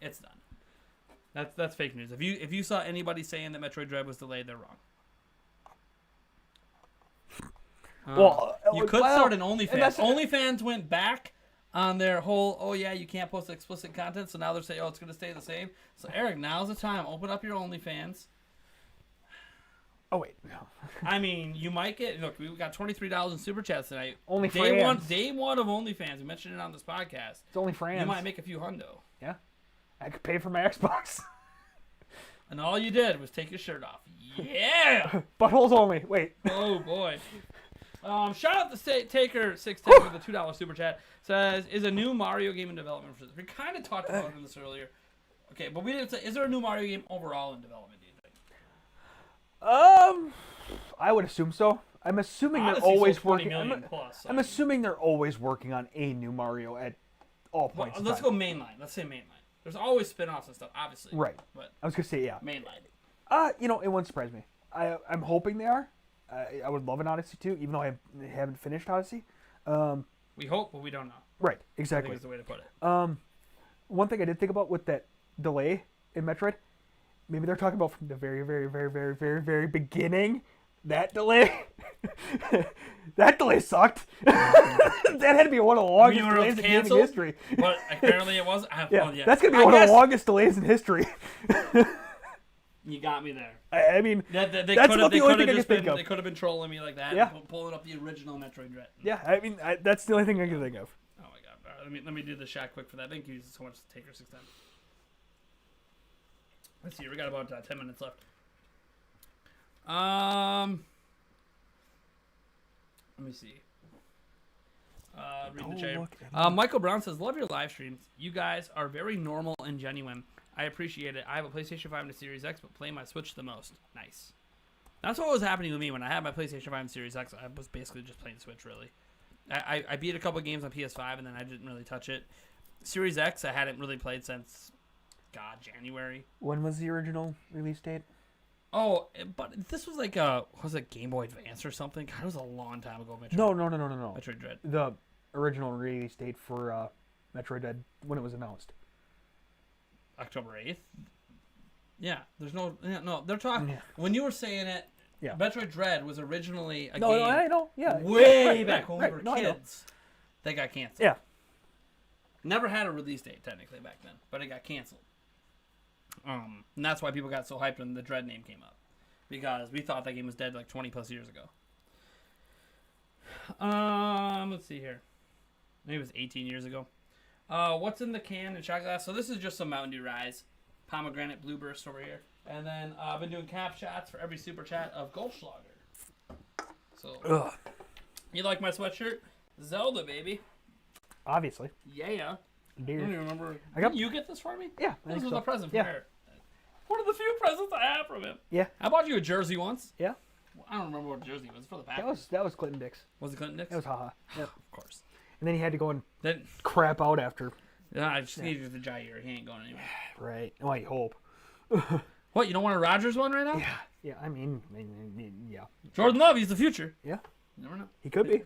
It's done. That's fake news. If you saw anybody saying that Metroid Dread was delayed, they're wrong. Well, you could start an OnlyFans. OnlyFans went back on their whole, oh yeah, you can't post explicit content, so now they're saying, oh, it's going to stay the same. So Eric, now's the time. Open up your OnlyFans. Oh wait, no. I mean, you might get, look, we got $23 in super chats tonight. OnlyFans. Day one of OnlyFans. We mentioned it on this podcast. It's OnlyFans. You might make a few hundo. Yeah. I could pay for my Xbox. And all you did was take your shirt off. Yeah. Buttholes only. Wait. Oh boy. Shout out to Taker610 with a $2 super chat. Says, is a new Mario game in development for this? We kind of talked about this earlier. Okay, but we didn't say, is there a new Mario game overall in development, do you think? I would assume so. I'm assuming they're Odyssey always sold 20 working. million plus, so I'm assuming they're always working on a new Mario at all well, points. let's go mainline. Let's say mainline. There's always spin-offs and stuff, obviously. Right. But I was gonna say yeah. mainline. It wouldn't surprise me. I'm hoping they are. I would love an Odyssey too, even though I haven't finished Odyssey. We hope, but we don't know. Right. I think Exactly. is the way to put it. One thing I did think about with that delay in Metroid, maybe they're talking about from the very, very, very, very, very, very beginning. That delay, that delay sucked. That had to be one of the longest You were delays in gaming canceled? history. But apparently it was. Yeah, that's gonna be one of the longest delays in history. You got me there. I mean, That's about the only thing I can think of. They could have been trolling me like that. Yeah. And pulling up the original Metroid Dread. yeah, I mean, that's the only thing I can think of. Oh my god! All right, let me do the shot quick for that. Thank you so much, Taker610. Let's see. We got about 10 minutes left. Let me see. Read the chat. Michael Brown says, "Love your live streams. You guys are very normal and genuine. I appreciate it. I have a PlayStation 5 and a Series X, but play my Switch the most. Nice. That's what was happening with me when I had my PlayStation 5 and Series X. I was basically just playing Switch, really. I beat a couple games on PS5, and then I didn't really touch it. Series X, I hadn't really played since, January. When was the original release date? Oh, but this was like was it Game Boy Advance or something? God, it was a long time ago. No. Metroid Dread. The original release date for Metroid Dread when it was announced. October 8th? Yeah, there's no... they're talking... Yeah. When you were saying it, Yeah. Metroid Dread was originally a No, game I know. Yeah. way back when we were No, I know. kids that got canceled. Yeah. Never had a release date, technically, back then, but it got canceled. And that's why people got so hyped when the Dread name came up. Because we thought that game was dead like 20 plus years ago. Let's see here. Maybe it was 18 years ago. What's in the can and shot glass? So this is just some Mountain Dew Rise. Pomegranate Blue Burst over here. And then I've been doing cap shots for every super chat of Goldschlager. So, Ugh. you like my sweatshirt? Zelda, baby. Obviously. Yeah. I don't Dear. even remember. I got- Did you get this for me? Yeah. I This think was so. a present Yeah. for her. One of the few presents I have from him. Yeah. I bought you a jersey once. Yeah. I don't remember what jersey it was. For the Packers. That was Clinton Dix. Was it Clinton Dix? That was haha. Yeah. Of course. And then he had to go and Then, crap out after. I just needed the Jair. He ain't going anywhere. Right. Oh, I hope. What, you don't want a Rodgers one right now? Yeah. Yeah. I mean, yeah. Jordan Love, he's the future. Yeah. You never know. He could be.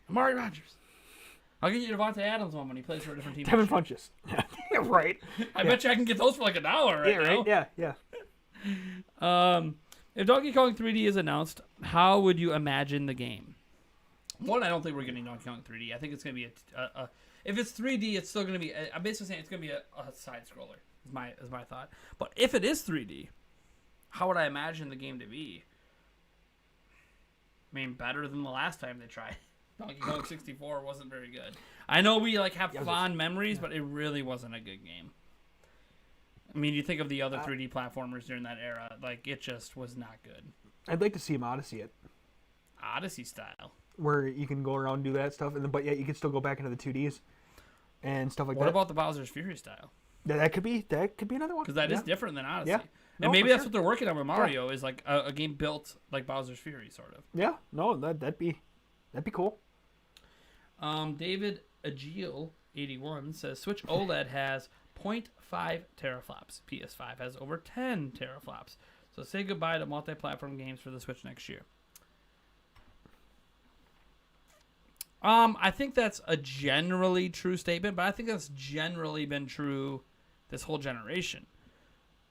Amari Rodgers. I'll get you Devontae Adams one when he plays for a different team. Tevin Funches. Yeah, right. I bet you I can get those for like $1 right Yeah, now. right. Yeah. If Donkey Kong 3D is announced, how would you imagine the game? One, I don't think we're getting Donkey Kong 3D. I think it's going to be if it's 3D, it's still going to be. I'm basically saying it's going to be a side scroller. Is my thought. But if it is 3D, how would I imagine the game to be? I mean, better than the last time they tried. Donkey Kong 64 wasn't very good. I know we have fond memories, but it really wasn't a good game. I mean, you think of the other 3D platformers during that era, it just was not good. I'd like to see him Odyssey it, Odyssey style. where you can go around and do that stuff, but yet you can still go back into the 2Ds and stuff like What that. about the Bowser's Fury style? That could be another one. Because that is different than Odyssey. Yeah. No, And maybe for that's sure. what they're working on with Mario, is like a game built like Bowser's Fury, sort of. Yeah. No, that'd be cool. David Agile81 says Switch OLED has 0.5 teraflops. PS5 has over 10 teraflops. So say goodbye to multi-platform games for the Switch next year. I think that's a generally true statement, but I think that's generally been true this whole generation.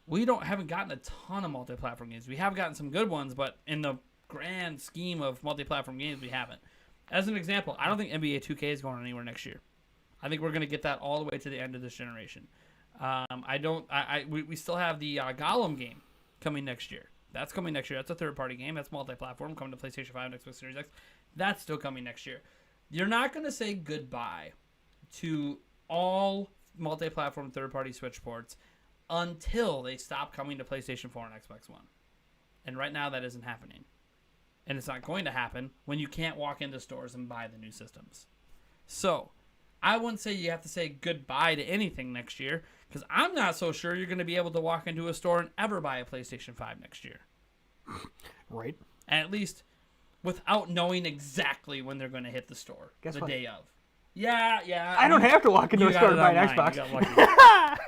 We haven't gotten a ton of multi-platform games. We have gotten some good ones, but in the grand scheme of multi-platform games, we haven't. As an example, I don't think NBA 2K is going anywhere next year. I think we're going to get that all the way to the end of this generation. We still have the Gollum game coming next year. That's coming next year. That's a third-party game. That's multi-platform, coming to PlayStation 5 and Xbox Series X. That's still coming next year. You're not going to say goodbye to all multi-platform third-party Switch ports until they stop coming to PlayStation 4 and Xbox One. And right now that isn't happening. And it's not going to happen when you can't walk into stores and buy the new systems. So, I wouldn't say you have to say goodbye to anything next year, because I'm not so sure you're going to be able to walk into a store and ever buy a PlayStation 5 next year. Right. At least without knowing exactly when they're going to hit the store. Guess the what? day of. Yeah. I don't have to walk into You a got store it to buy an online. Xbox. You got lucky.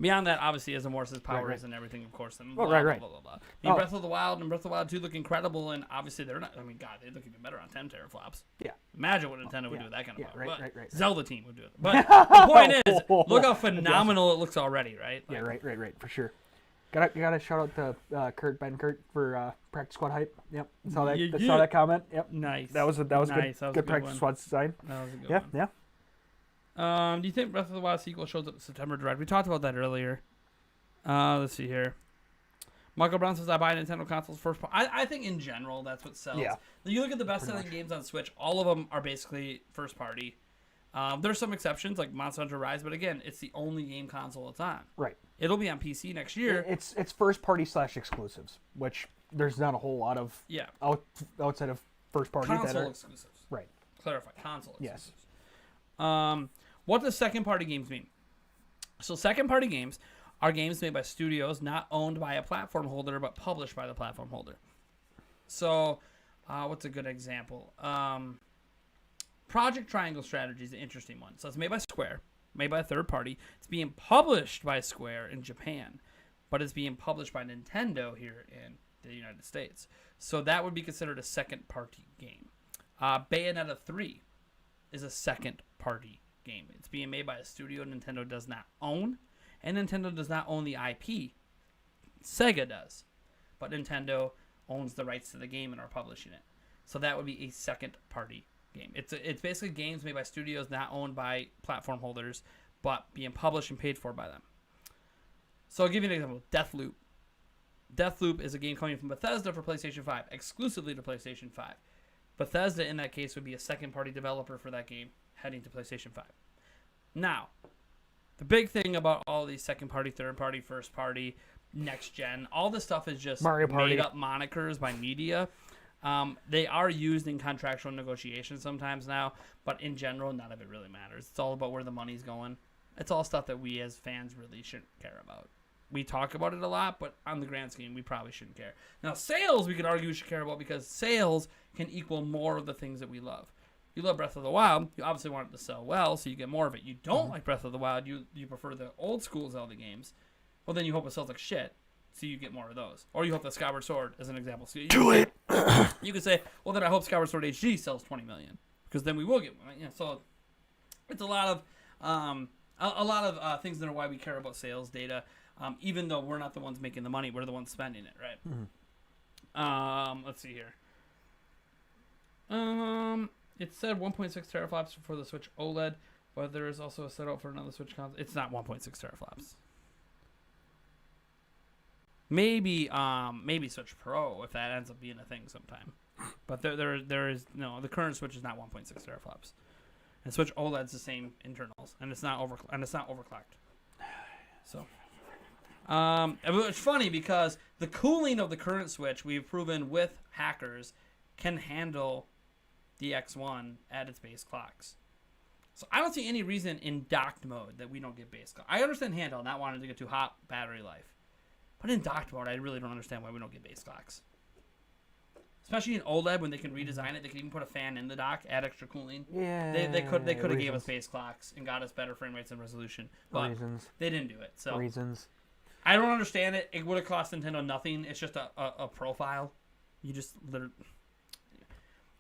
Beyond that, obviously, as Amorphous powers right. and everything, of course. And Oh, blah, right, blah, right. blah, blah, blah. I mean, Breath of the Wild and Breath of the Wild 2 look incredible, and obviously they're not. I mean, God, they look even better on 10 teraflops. Yeah. Imagine what Nintendo would do with that kind of power. right, But right. Zelda team would do it. But the point is, look how phenomenal it looks already, right? Yeah, right, for sure. Gotta shout out to Kurt for Practice Squad hype. Yep, saw that comment. Yep, Nice. that was nice. good. That was a Good good Practice one. Squad design. That was a good Yeah, one. yeah. Do you think Breath of the Wild sequel shows up September Direct? We talked about that earlier. Let's see here. Michael Brown says, I buy Nintendo consoles first. I think in general, that's what sells. Yeah. You look at the best-selling games on Switch, all of them are basically first party. There's some exceptions, like Monster Hunter Rise, but again, it's the only game console it's on. Right. It'll be on PC next year. It's first party / exclusives, which there's not a whole lot of Yeah. outside of first party that Console are exclusives. right. Clarify, console Yes. exclusives. What does second-party games mean? So second-party games are games made by studios not owned by a platform holder but published by the platform holder. So, what's a good example? Project Triangle Strategy is an interesting one. So it's made by Square, made by a third party. It's being published by Square in Japan, but it's being published by Nintendo here in the United States. So that would be considered a second party game. Bayonetta 3 is a second party game. It's being made by a studio Nintendo does not own, and Nintendo does not own the IP. Sega does, but Nintendo owns the rights to the game and are publishing it. So that would be a second party game. It's basically games made by studios not owned by platform holders, but being published and paid for by them. So I'll give you an example. Deathloop. Deathloop is a game coming from Bethesda for PlayStation 5, exclusively to PlayStation 5. Bethesda, in that case, would be a second-party developer for that game, heading to PlayStation 5. Now, the big thing about all these second-party, third-party, first-party, next-gen, all this stuff is just made-up monikers by media. They are used in contractual negotiations sometimes now, but in general, none of it really matters. It's all about where the money's going. It's all stuff that we as fans really shouldn't care about. We talk about it a lot, but on the grand scheme, we probably shouldn't care. Now, sales, we could argue we should care about because sales can equal more of the things that we love. You love Breath of the Wild, you obviously want it to sell well, so you get more of it. You don't like Breath of the Wild, you prefer the old school Zelda games. Well, then you hope it sells like shit, so you get more of those. Or you hope that Skyward Sword, as an example. So you could say, well, then I hope Skyward Sword HD sells 20 million, because then we will get one. So it's a lot of things that are why we care about sales data. Even though we're not the ones making the money, we're the ones spending it, right? Mm-hmm. Let's see here. It said 1.6 teraflops for the Switch OLED, but there is also a setup for another Switch console. It's not 1.6 teraflops. Maybe Switch Pro, if that ends up being a thing sometime. But there is no. The current Switch is not 1.6 teraflops, and Switch OLED's the same internals, and it's not overclocked. So. It's funny because the cooling of the current Switch, we've proven with hackers, can handle the X1 at its base clocks. So I don't see any reason in docked mode that we don't get base clock. I understand handheld not wanting to get too hot battery life, but in docked mode, I really don't understand why we don't get base clocks. Especially in OLED, when they can redesign it, they can even put a fan in the dock, add extra cooling. Yeah, they could have gave us base clocks and got us better frame rates and resolution, but they didn't do it. So I don't understand it. It would have cost Nintendo nothing. It's just a profile. You just literally...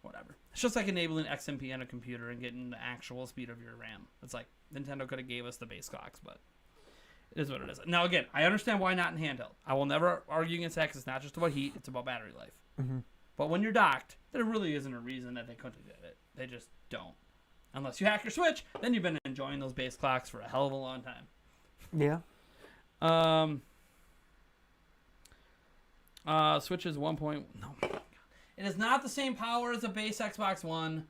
Whatever. It's just like enabling XMP on a computer and getting the actual speed of your RAM. It's like Nintendo could have gave us the base clocks, but it is what it is. Now, again, I understand why not in handheld. I will never argue against that because it's not just about heat. It's about battery life. Mm-hmm. But when you're docked, there really isn't a reason that they couldn't have did it. They just don't. Unless you hack your Switch, then you've been enjoying those base clocks for a hell of a long time. Yeah. Switch is 1. No. It is not the same power as a base Xbox One.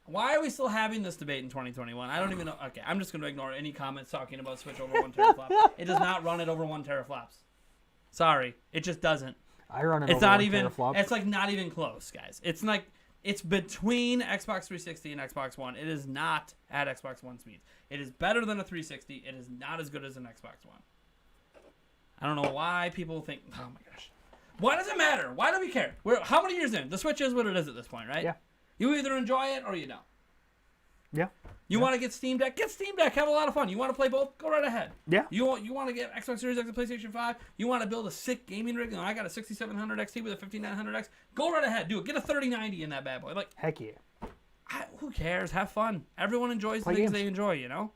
Why are we still having this debate in 2021? I don't even know. Okay, I'm just going to ignore any comments talking about Switch over 1 teraflop. It does not run it over 1 teraflops. Sorry, it just doesn't. I run it it's over not 1 even, teraflop. It's like not even close, guys. It's like it's between Xbox 360 and Xbox One. It is not at Xbox One speeds. It is better than a 360. It is not as good as an Xbox One. I don't know why people think, oh my gosh. Why does it matter? Why do we care? How many years in? The Switch is what it is at this point, right? Yeah. You either enjoy it or you don't. Yeah. You want to get Steam Deck? Get Steam Deck. Have a lot of fun. You want to play both? Go right ahead. Yeah. You want to get Xbox Series X and PlayStation 5? You want to build a sick gaming rig? I got a 6700 XT with a 5900X. Go right ahead. Do it. Get a 3090 in that bad boy. Like, heck yeah. Who cares? Have fun. Everyone enjoys the things they enjoy, you know?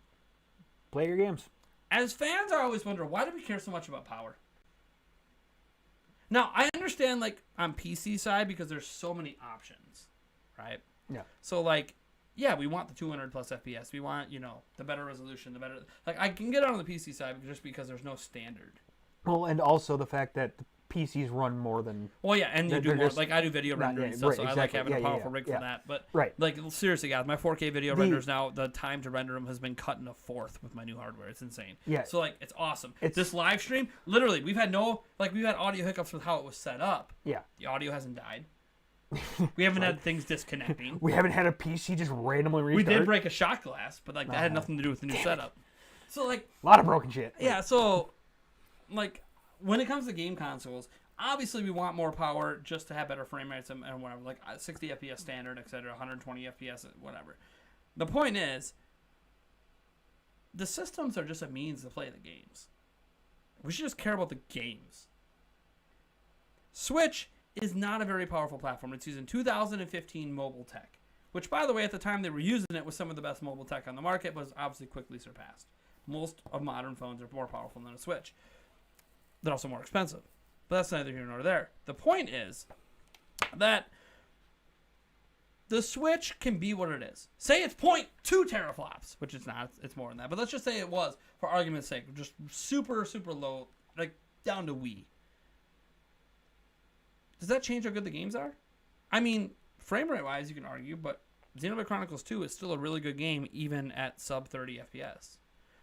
Play your games. As fans, I always wonder, why do we care so much about power? Now, I understand, like, on PC side because there's so many options, right? Yeah. So, like, yeah, we want the 200 plus FPS. We want, the better resolution, the better... Like, I can get on the PC side just because there's no standard. Well, and also the fact that the PCs run more than... Well, yeah, and you do more. Like, I do video rendering stuff, so exactly. I like having a powerful rig for that. But, like, seriously, guys, my 4K video renders now, the time to render them has been cut in a fourth with my new hardware. It's insane. Yeah. So, like, it's awesome. This live stream, literally, we've had audio hiccups with how it was set up. Yeah. The audio hasn't died. We haven't had things disconnecting. We haven't had a PC just randomly restart. We did break a shot glass, but, like, that had nothing to do with the new setup. So, like... A lot of broken shit. Yeah, so... like when it comes to game consoles, obviously we want more power just to have better frame rates and whatever, like 60 FPS standard, etc., 120 FPS, whatever. The point is, the systems are just a means to play the games. We should just care about the games. Switch is not a very powerful platform. It's using 2015 mobile tech, which, by the way, at the time they were using it was some of the best mobile tech on the market, but was obviously quickly surpassed. Most of modern phones are more powerful than a Switch. They're also more expensive, but that's neither here nor there. The point is that the Switch can be what it is. Say it's 0.2 teraflops, which it's not. It's more than that. But let's just say it was, for argument's sake, just super, super low, like down to Wii. Does that change how good the games are? I mean, frame rate wise, you can argue, but Xenoblade Chronicles 2 is still a really good game, even at sub 30 FPS.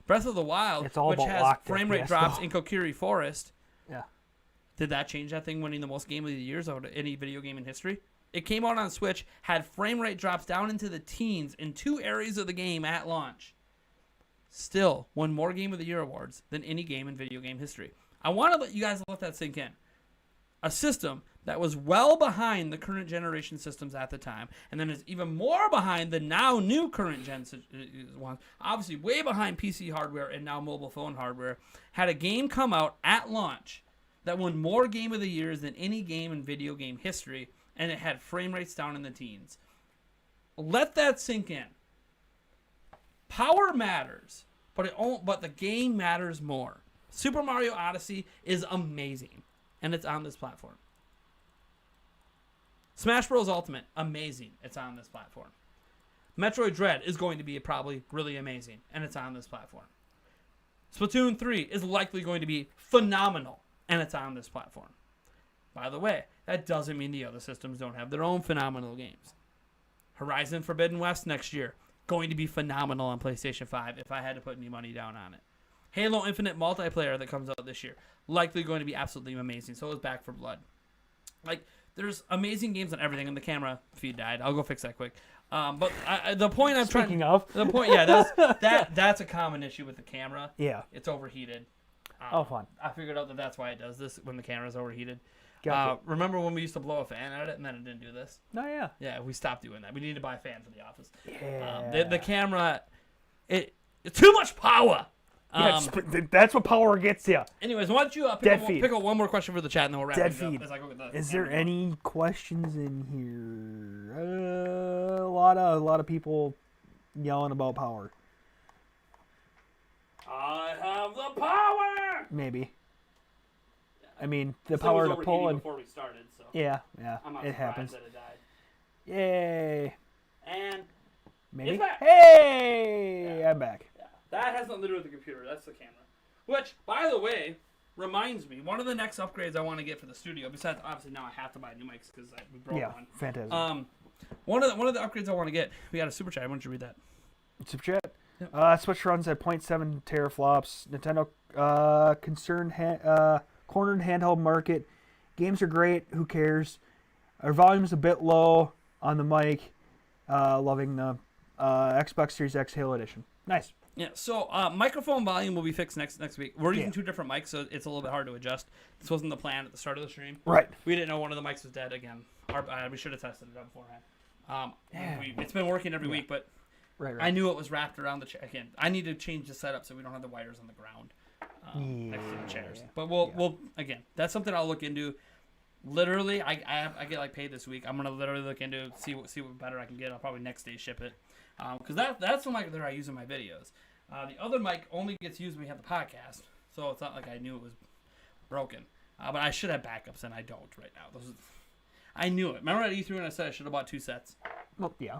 Breath of the Wild, which has frame rate drops in Kokiri Forest, did that change that thing winning the most game of the years out of any video game in history? It came out on Switch, had frame rate drops down into the teens in 2 areas of the game at launch. Still won more Game of the Year awards than any game in video game history. I want to let you guys let that sink in. A system that was well behind the current generation systems at the time, and then is even more behind the now new current gen ones, obviously way behind PC hardware and now mobile phone hardware, had a game come out at launch that won more Game of the Years than any game in video game history, and it had frame rates down in the teens. Let that sink in. Power matters, but the game matters more. Super Mario Odyssey is amazing, and it's on this platform. Smash Bros. Ultimate, amazing. It's on this platform. Metroid Dread is going to be probably really amazing, and it's on this platform. Splatoon 3 is likely going to be phenomenal, and it's on this platform. By the way, that doesn't mean the other systems don't have their own phenomenal games. Horizon Forbidden West next year, going to be phenomenal on PlayStation 5 if I had to put any money down on it. Halo Infinite multiplayer that comes out this year, likely going to be absolutely amazing. So is Back 4 Blood. Like, there's amazing games on everything, and the camera feed died. I'll go fix that quick. But the point I'm Speaking of. the point, that's a common issue with the camera. Yeah. It's overheated. Fun. I figured out that's why it does this when the camera's overheated. Gotcha. Remember when we used to blow a fan at it and then it didn't do this? No, yeah. Yeah, we stopped doing that. We need to buy a fan for the office. Yeah. The camera, it's too much power. That's what power gets you. Anyways, why don't you pick up one more question for the chat and then we'll wrap it up as I go get the Is there any questions in here? A lot of people yelling about power. I have the power. Maybe. I mean, the power to pull and before we started, so yeah, I'm not it happens. that it died. Yay! And Maybe. it's back. Hey, Yeah. I'm back. Yeah, that has nothing to do with the computer. That's the camera. Which, by the way, reminds me, one of the next upgrades I want to get for the studio. Besides, obviously now I have to buy new mics because we broke one. Fantastic. One of the upgrades I want to get. We got a super chat. Why don't you read that? Super chat. Yep. Switch runs at 0.7 teraflops. Nintendo cornered handheld market. Games are great. Who cares? Our volume's a bit low on the mic. Loving the Xbox Series X Halo Edition. Nice. Yeah. So microphone volume will be fixed next week. We're using 2 different mics, so it's a little bit hard to adjust. This wasn't the plan at the start of the stream. Right. We didn't know one of the mics was dead again. We should have tested it out beforehand. It's been working every week, but right. I knew it was wrapped around the chair. Again, I need to change the setup so we don't have the wires on the ground next to the chairs. But we'll again, that's something I'll look into. Literally, I get like paid this week. I'm gonna literally look into see what better I can get. I'll probably next day ship it because that's the mic that I use in my videos. The other mic only gets used when we have the podcast, so it's not like I knew it was broken. But I should have backups, and I don't right now. I knew it. Remember at E3 when I said I should have bought 2 sets? Well, yeah.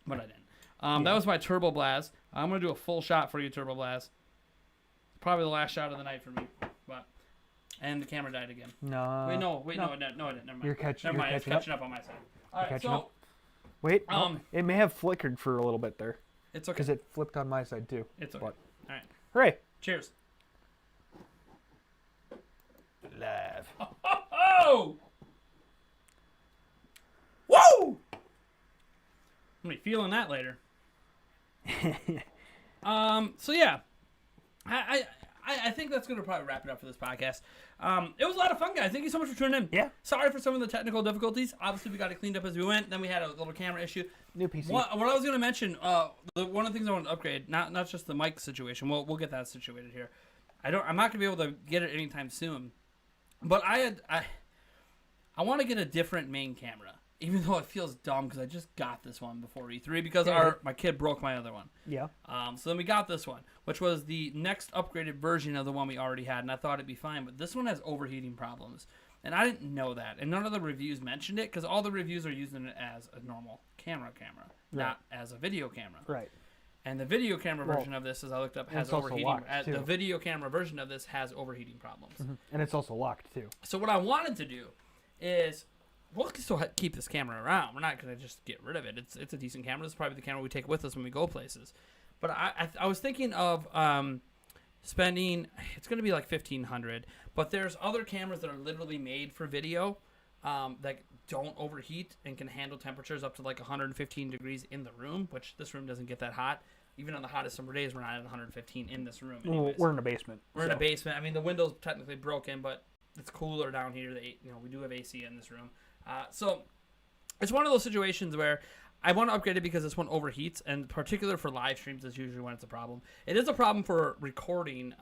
But I didn't. That was my Turbo Blast. I'm going to do a full shot for you, Turbo Blast. Probably the last shot of the night for me. And the camera died again. No. No, it didn't. Never mind. You're catching It's catching up on my side. All right, catching so... up? Wait, it may have flickered for a little bit there. It's okay. Because it flipped on my side, too. It's okay. But, all right. Hooray. Cheers. Live. Oh! Woo! I'm gonna be feeling that later. So yeah, I think that's going to probably wrap it up for this podcast. It was a lot of fun, guys. Thank you so much for tuning in. Yeah. Sorry for some of the technical difficulties. Obviously, we got it cleaned up as we went. Then we had a little camera issue. New PC. What I was going to mention, one of the things I want to upgrade, not just the mic situation. We'll get that situated here. I'm not going to be able to get it anytime soon. But I want to get a different main camera. Even though it feels dumb because I just got this one before E3 because my kid broke my other one. Yeah. So then we got this one, which was the next upgraded version of the one we already had, and I thought it'd be fine. But this one has overheating problems, and I didn't know that. And none of the reviews mentioned it because all the reviews are using it as a normal camera, not as a video camera. Right. And the video camera version of this, as I looked up, has it's also overheating. locked, too. The video camera version of this has overheating problems. Mm-hmm. And it's also locked too. So what I wanted to do is. We'll still keep this camera around. We're not going to just get rid of it. It's a decent camera. This is probably the camera we take with us when we go places. But I was thinking of spending, it's going to be like $1,500. But there's other cameras that are literally made for video that don't overheat and can handle temperatures up to like 115 degrees in the room, which this room doesn't get that hot. Even on the hottest summer days, we're not at 115 in this room. Well, we're in a basement. We're in a basement. I mean, the window's technically broken, but it's cooler down here. We do have AC in this room. So it's one of those situations where I want to upgrade it because this one overheats, and particular for live streams is usually when it's a problem. It is a problem for recording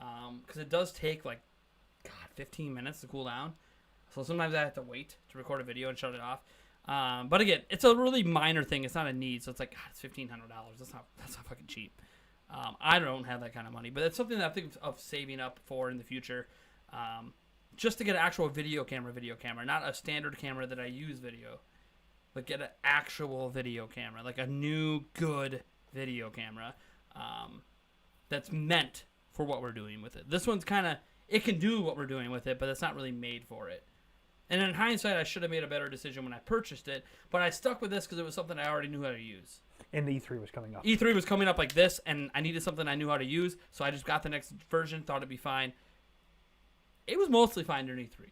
because it does take 15 minutes to cool down. So sometimes I have to wait to record a video and shut it off. But again, it's a really minor thing. It's not a need. So it's like, God, it's $1,500. That's not fucking cheap. I don't have that kind of money, but it's something that I think of saving up for in the future. Just to get an actual video camera, not a standard camera that I use video, but get an actual video camera, like a new, good video camera that's meant for what we're doing with it. This one's it can do what we're doing with it, but it's not really made for it. And in hindsight, I should have made a better decision when I purchased it, but I stuck with this because it was something I already knew how to use. And the E3 was coming up. E3 was coming up like this, and I needed something I knew how to use, so I just got the next version, thought it'd be fine. It was mostly fine during E3.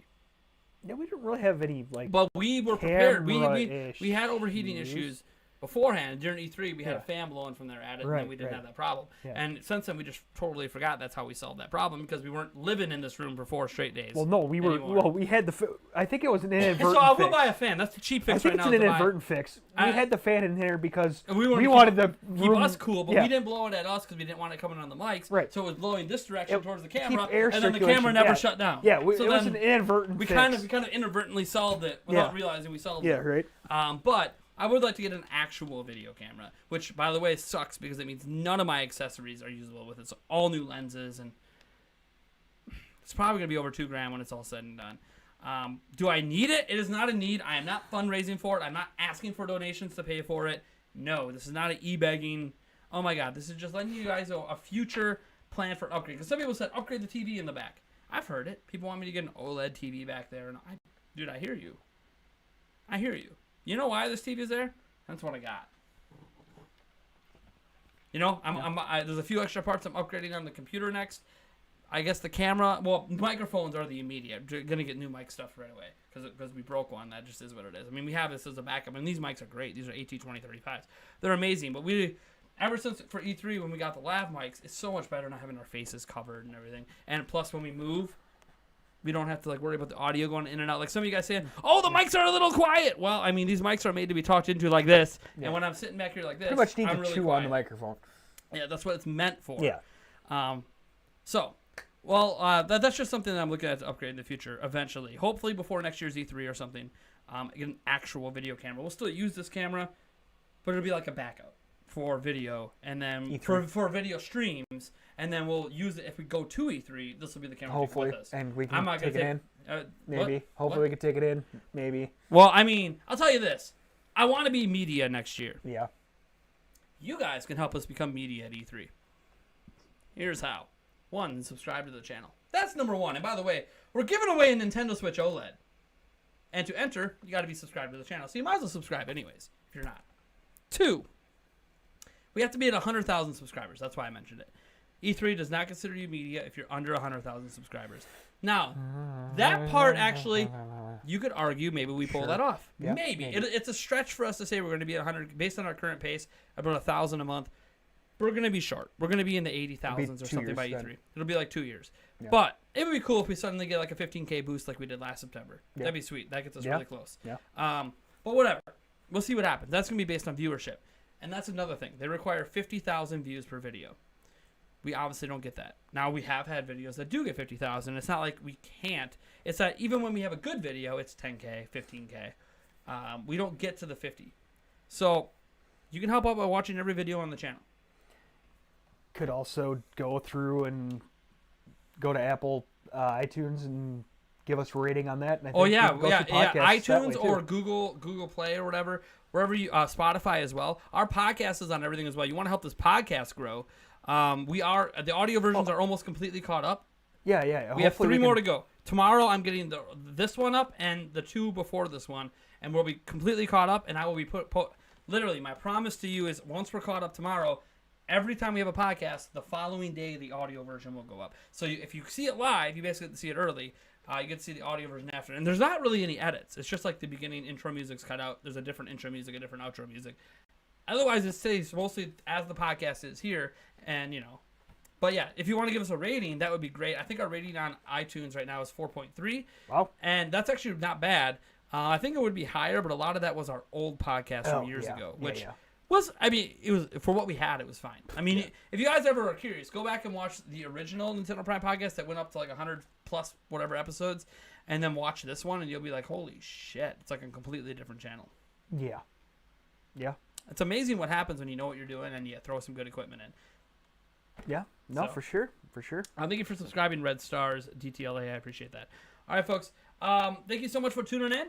Yeah, we didn't really have any But we were prepared. We camera-ish had overheating issues beforehand. During E3, we had a fan blowing from there at it, and then we didn't have that problem. Yeah. And since then, we just totally forgot that's how we solved that problem because we weren't living in this room for 4 straight days. Well, no, we were. anymore. Well, we had I think it was an inadvertent. So I will fix. buy a fan. That's the cheap fix I think right it's now. an inadvertent fix. We had the fan in there because we wanted the keep room, us cool, but yeah. we didn't blow it at us because we didn't want it coming on the mics. Right. So it was blowing this direction towards the camera, air and then the circulation, camera never yeah. shut down. Yeah, so it was an inadvertent we fix. kind of inadvertently solved it without realizing we solved it. Yeah, right. But I would like to get an actual video camera, which, by the way, sucks because it means none of my accessories are usable with it. So all new lenses, and it's probably going to be over $2,000 when it's all said and done. Do I need it? It is not a need. I am not fundraising for it. I'm not asking for donations to pay for it. No, this is not an e-begging. Oh, my God. This is just letting you guys know a future plan for an upgrade. Because some people said, upgrade the TV in the back. I've heard it. People want me to get an OLED TV back there. And dude, I hear you. I hear you. You know why this TV is there? That's what I got. You know, there's a few extra parts I'm upgrading on the computer next. I guess the camera, well, microphones are the immediate. We're going to get new mic stuff right away because we broke one. That just is what it is. I mean, we have this as a backup, and these mics are great. These are AT2035s. They're amazing, but ever since for E3 when we got the lav mics, it's so much better not having our faces covered and everything. And plus, when we move, we don't have to worry about the audio going in and out. Like some of you guys saying, "Oh, the mics are a little quiet." Well, I mean, these mics are made to be talked into like this, and when I'm sitting back here like this, pretty much need I'm to really chew quiet. on the microphone. Yeah, that's what it's meant for. Yeah. That's just something that I'm looking at to upgrade in the future eventually. Hopefully before next year's E3 or something, get an actual video camera. We'll still use this camera, but it'll be like a backup for video, and then for video streams, and then we'll use it if we go to E3. This will be the camera Hopefully, with us. and we I'm can not take gonna it in. Maybe. What? Hopefully, we can take it in. Maybe. Well, I mean, I'll tell you this. I want to be media next year. Yeah. You guys can help us become media at E3. Here's how. 1, subscribe to the channel. That's number 1. And by the way, we're giving away a Nintendo Switch OLED. And to enter, you got to be subscribed to the channel. So you might as well subscribe anyways, if you're not. 2, we have to be at 100,000 subscribers. That's why I mentioned it. E3 does not consider you media if you're under 100,000 subscribers. Now, that part actually, you could argue maybe we pull that off. Yeah, maybe. It's a stretch for us to say we're going to be at 100, based on our current pace, about 1,000 a month. we're gonna be short. We're gonna be in the It'll be 80,000s or 2 something years by then. E3. It'll be like 2 years. Yeah. But it would be cool if we suddenly get like a 15K boost like we did last September. Yeah. That'd be sweet. That gets us Yeah. really close. Yeah. But whatever. We'll see what happens. That's gonna be based on viewership, and that's another thing. They require 50,000 views per video. We obviously don't get that. Now, we have had videos that do get 50,000. It's not like we can't. It's that even when we have a good video, it's 10K, 15K. We don't get to the 50. So you can help out by watching every video on the channel. Could also go through and go to Apple iTunes and give us a rating on that. And I Oh think yeah, we can go yeah, through yeah. podcasts that way, iTunes too. or Google Play or whatever, wherever you Spotify as well. Our podcast is on everything as well. You want to help this podcast grow? The audio versions are almost completely caught up. Yeah, yeah. We have Hopefully 3 can- more to go. Tomorrow I'm getting this one up and the 2 before this one, and we'll be completely caught up. And I will be literally, my promise to you is once we're caught up tomorrow, every time we have a podcast, the following day the audio version will go up. So if you see it live, you basically get to see it early. You get to see the audio version after. And there's not really any edits. It's just like the beginning intro music's cut out. There's a different intro music, a different outro music. Otherwise, it stays mostly as the podcast is here. And, but yeah, if you want to give us a rating, that would be great. I think our rating on iTunes right now is 4.3. Wow. And that's actually not bad. I think it would be higher, but a lot of that was our old podcast from years yeah. ago, Yeah, which yeah. was, it was, for what we had, it was fine. If you guys ever are curious, go back and watch the original Nintendo Prime podcast that went up to like 100 plus whatever episodes, and then watch this one, and you'll be like, holy shit, it's like a completely different channel. Yeah. Yeah. It's amazing what happens when you know what you're doing and you throw some good equipment in. Yeah. No, So- for sure. For sure. Thank you for subscribing, Red Stars, DTLA. I appreciate that. All right, folks. Thank you so much for tuning in.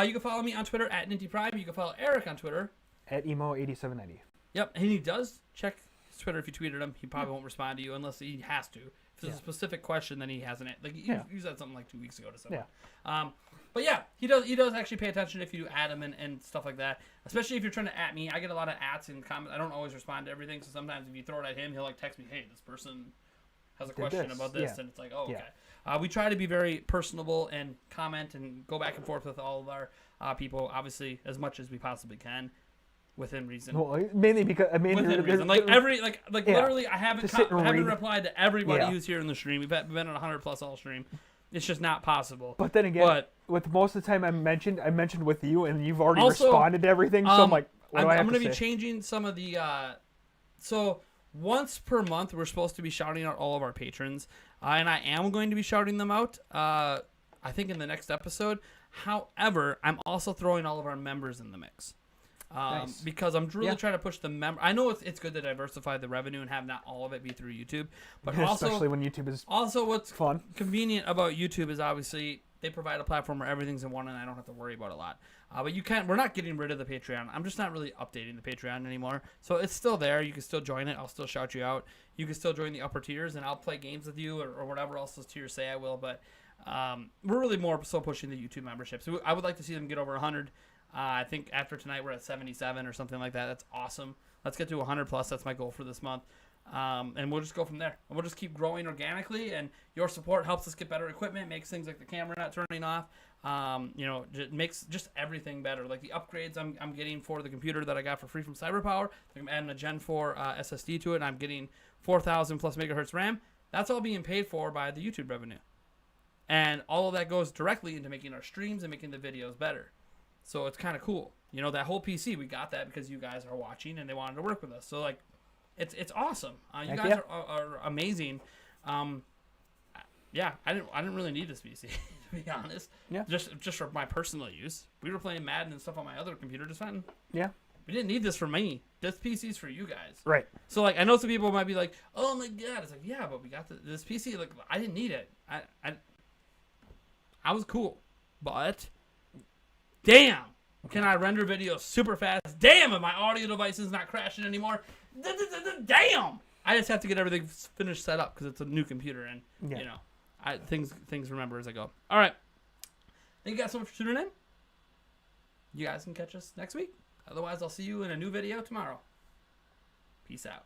You can follow me on Twitter at NintyPrime. You can follow Eric on Twitter. At emo8790. Yep, and he does check his Twitter if you tweeted him. He probably won't respond to you unless he has to. If it's a specific question, then he hasn't. Like you said something like 2 weeks ago to someone. Yeah. But yeah, he does actually pay attention if you add him and stuff like that. Especially if you're trying to at me. I get a lot of ats and comments. I don't always respond to everything, so sometimes if you throw it at him, he'll like text me, "Hey, this person has a question this." about this," Yeah. and it's like, "Oh, Yeah. okay." We try to be very personable and comment and go back and forth with all of our people, obviously as much as we possibly can, within reason. Well, mainly because Within reason, like Yeah. literally, I haven't To sit and read. replied to everybody Yeah. who's here in the stream. We've been at 100 plus all stream. It's just not possible. But then again, But- with most of the time I mentioned with you, and you've already Also, responded to everything. So I'm like, what do I have I'm to going to be say? changing some of the. So once per month, we're supposed to be shouting out all of our patrons, and I am going to be shouting them out. I think in the next episode. However, I'm also throwing all of our members in the mix. Nice. Because I'm really Yeah. trying to push the member. I know it's good to diversify the revenue and have not all of it be through YouTube, but also Especially when YouTube is what's fun. convenient about YouTube is obviously they provide a platform where everything's in one, and I don't have to worry about a lot. But you can't. We're not getting rid of the Patreon. I'm just not really updating the Patreon anymore, so it's still there. You can still join it. I'll still shout you out. You can still join the upper tiers, and I'll play games with you or whatever else those tiers say I will. But we're really more so pushing the YouTube membership. So I would like to see them get over 100. I think after tonight we're at 77 or something like that. That's awesome. Let's get to 100 plus. That's my goal for this month. And we'll just go from there. And we'll just keep growing organically. And your support helps us get better equipment, makes things like the camera not turning off. Makes just everything better. Like the upgrades I'm getting for the computer that I got for free from CyberPower. I'm adding a Gen 4 SSD to it. And I'm getting 4,000 plus megahertz RAM. That's all being paid for by the YouTube revenue. And all of that goes directly into making our streams and making the videos better. So it's kind of cool. That whole PC, we got that because you guys are watching and they wanted to work with us. So like, it's awesome. You Heck guys yeah. are amazing. Yeah, I didn't really need this PC to be honest. Yeah. Just for my personal use. We were playing Madden and stuff on my other computer just fine. Yeah. We didn't need this for me. This PC's for you guys. Right. So like, I know some people might be like, "Oh my god!" It's like, yeah, but we got this PC. Like, I didn't need it. I was cool, but damn, can I render videos super fast? Damn, and my audio device is not crashing anymore. Damn, I just have to get everything finished set up because it's a new computer, and Yeah. things remember as I go. All right, thank you guys so much for tuning in. You guys can catch us next week. Otherwise, I'll see you in a new video tomorrow. Peace out.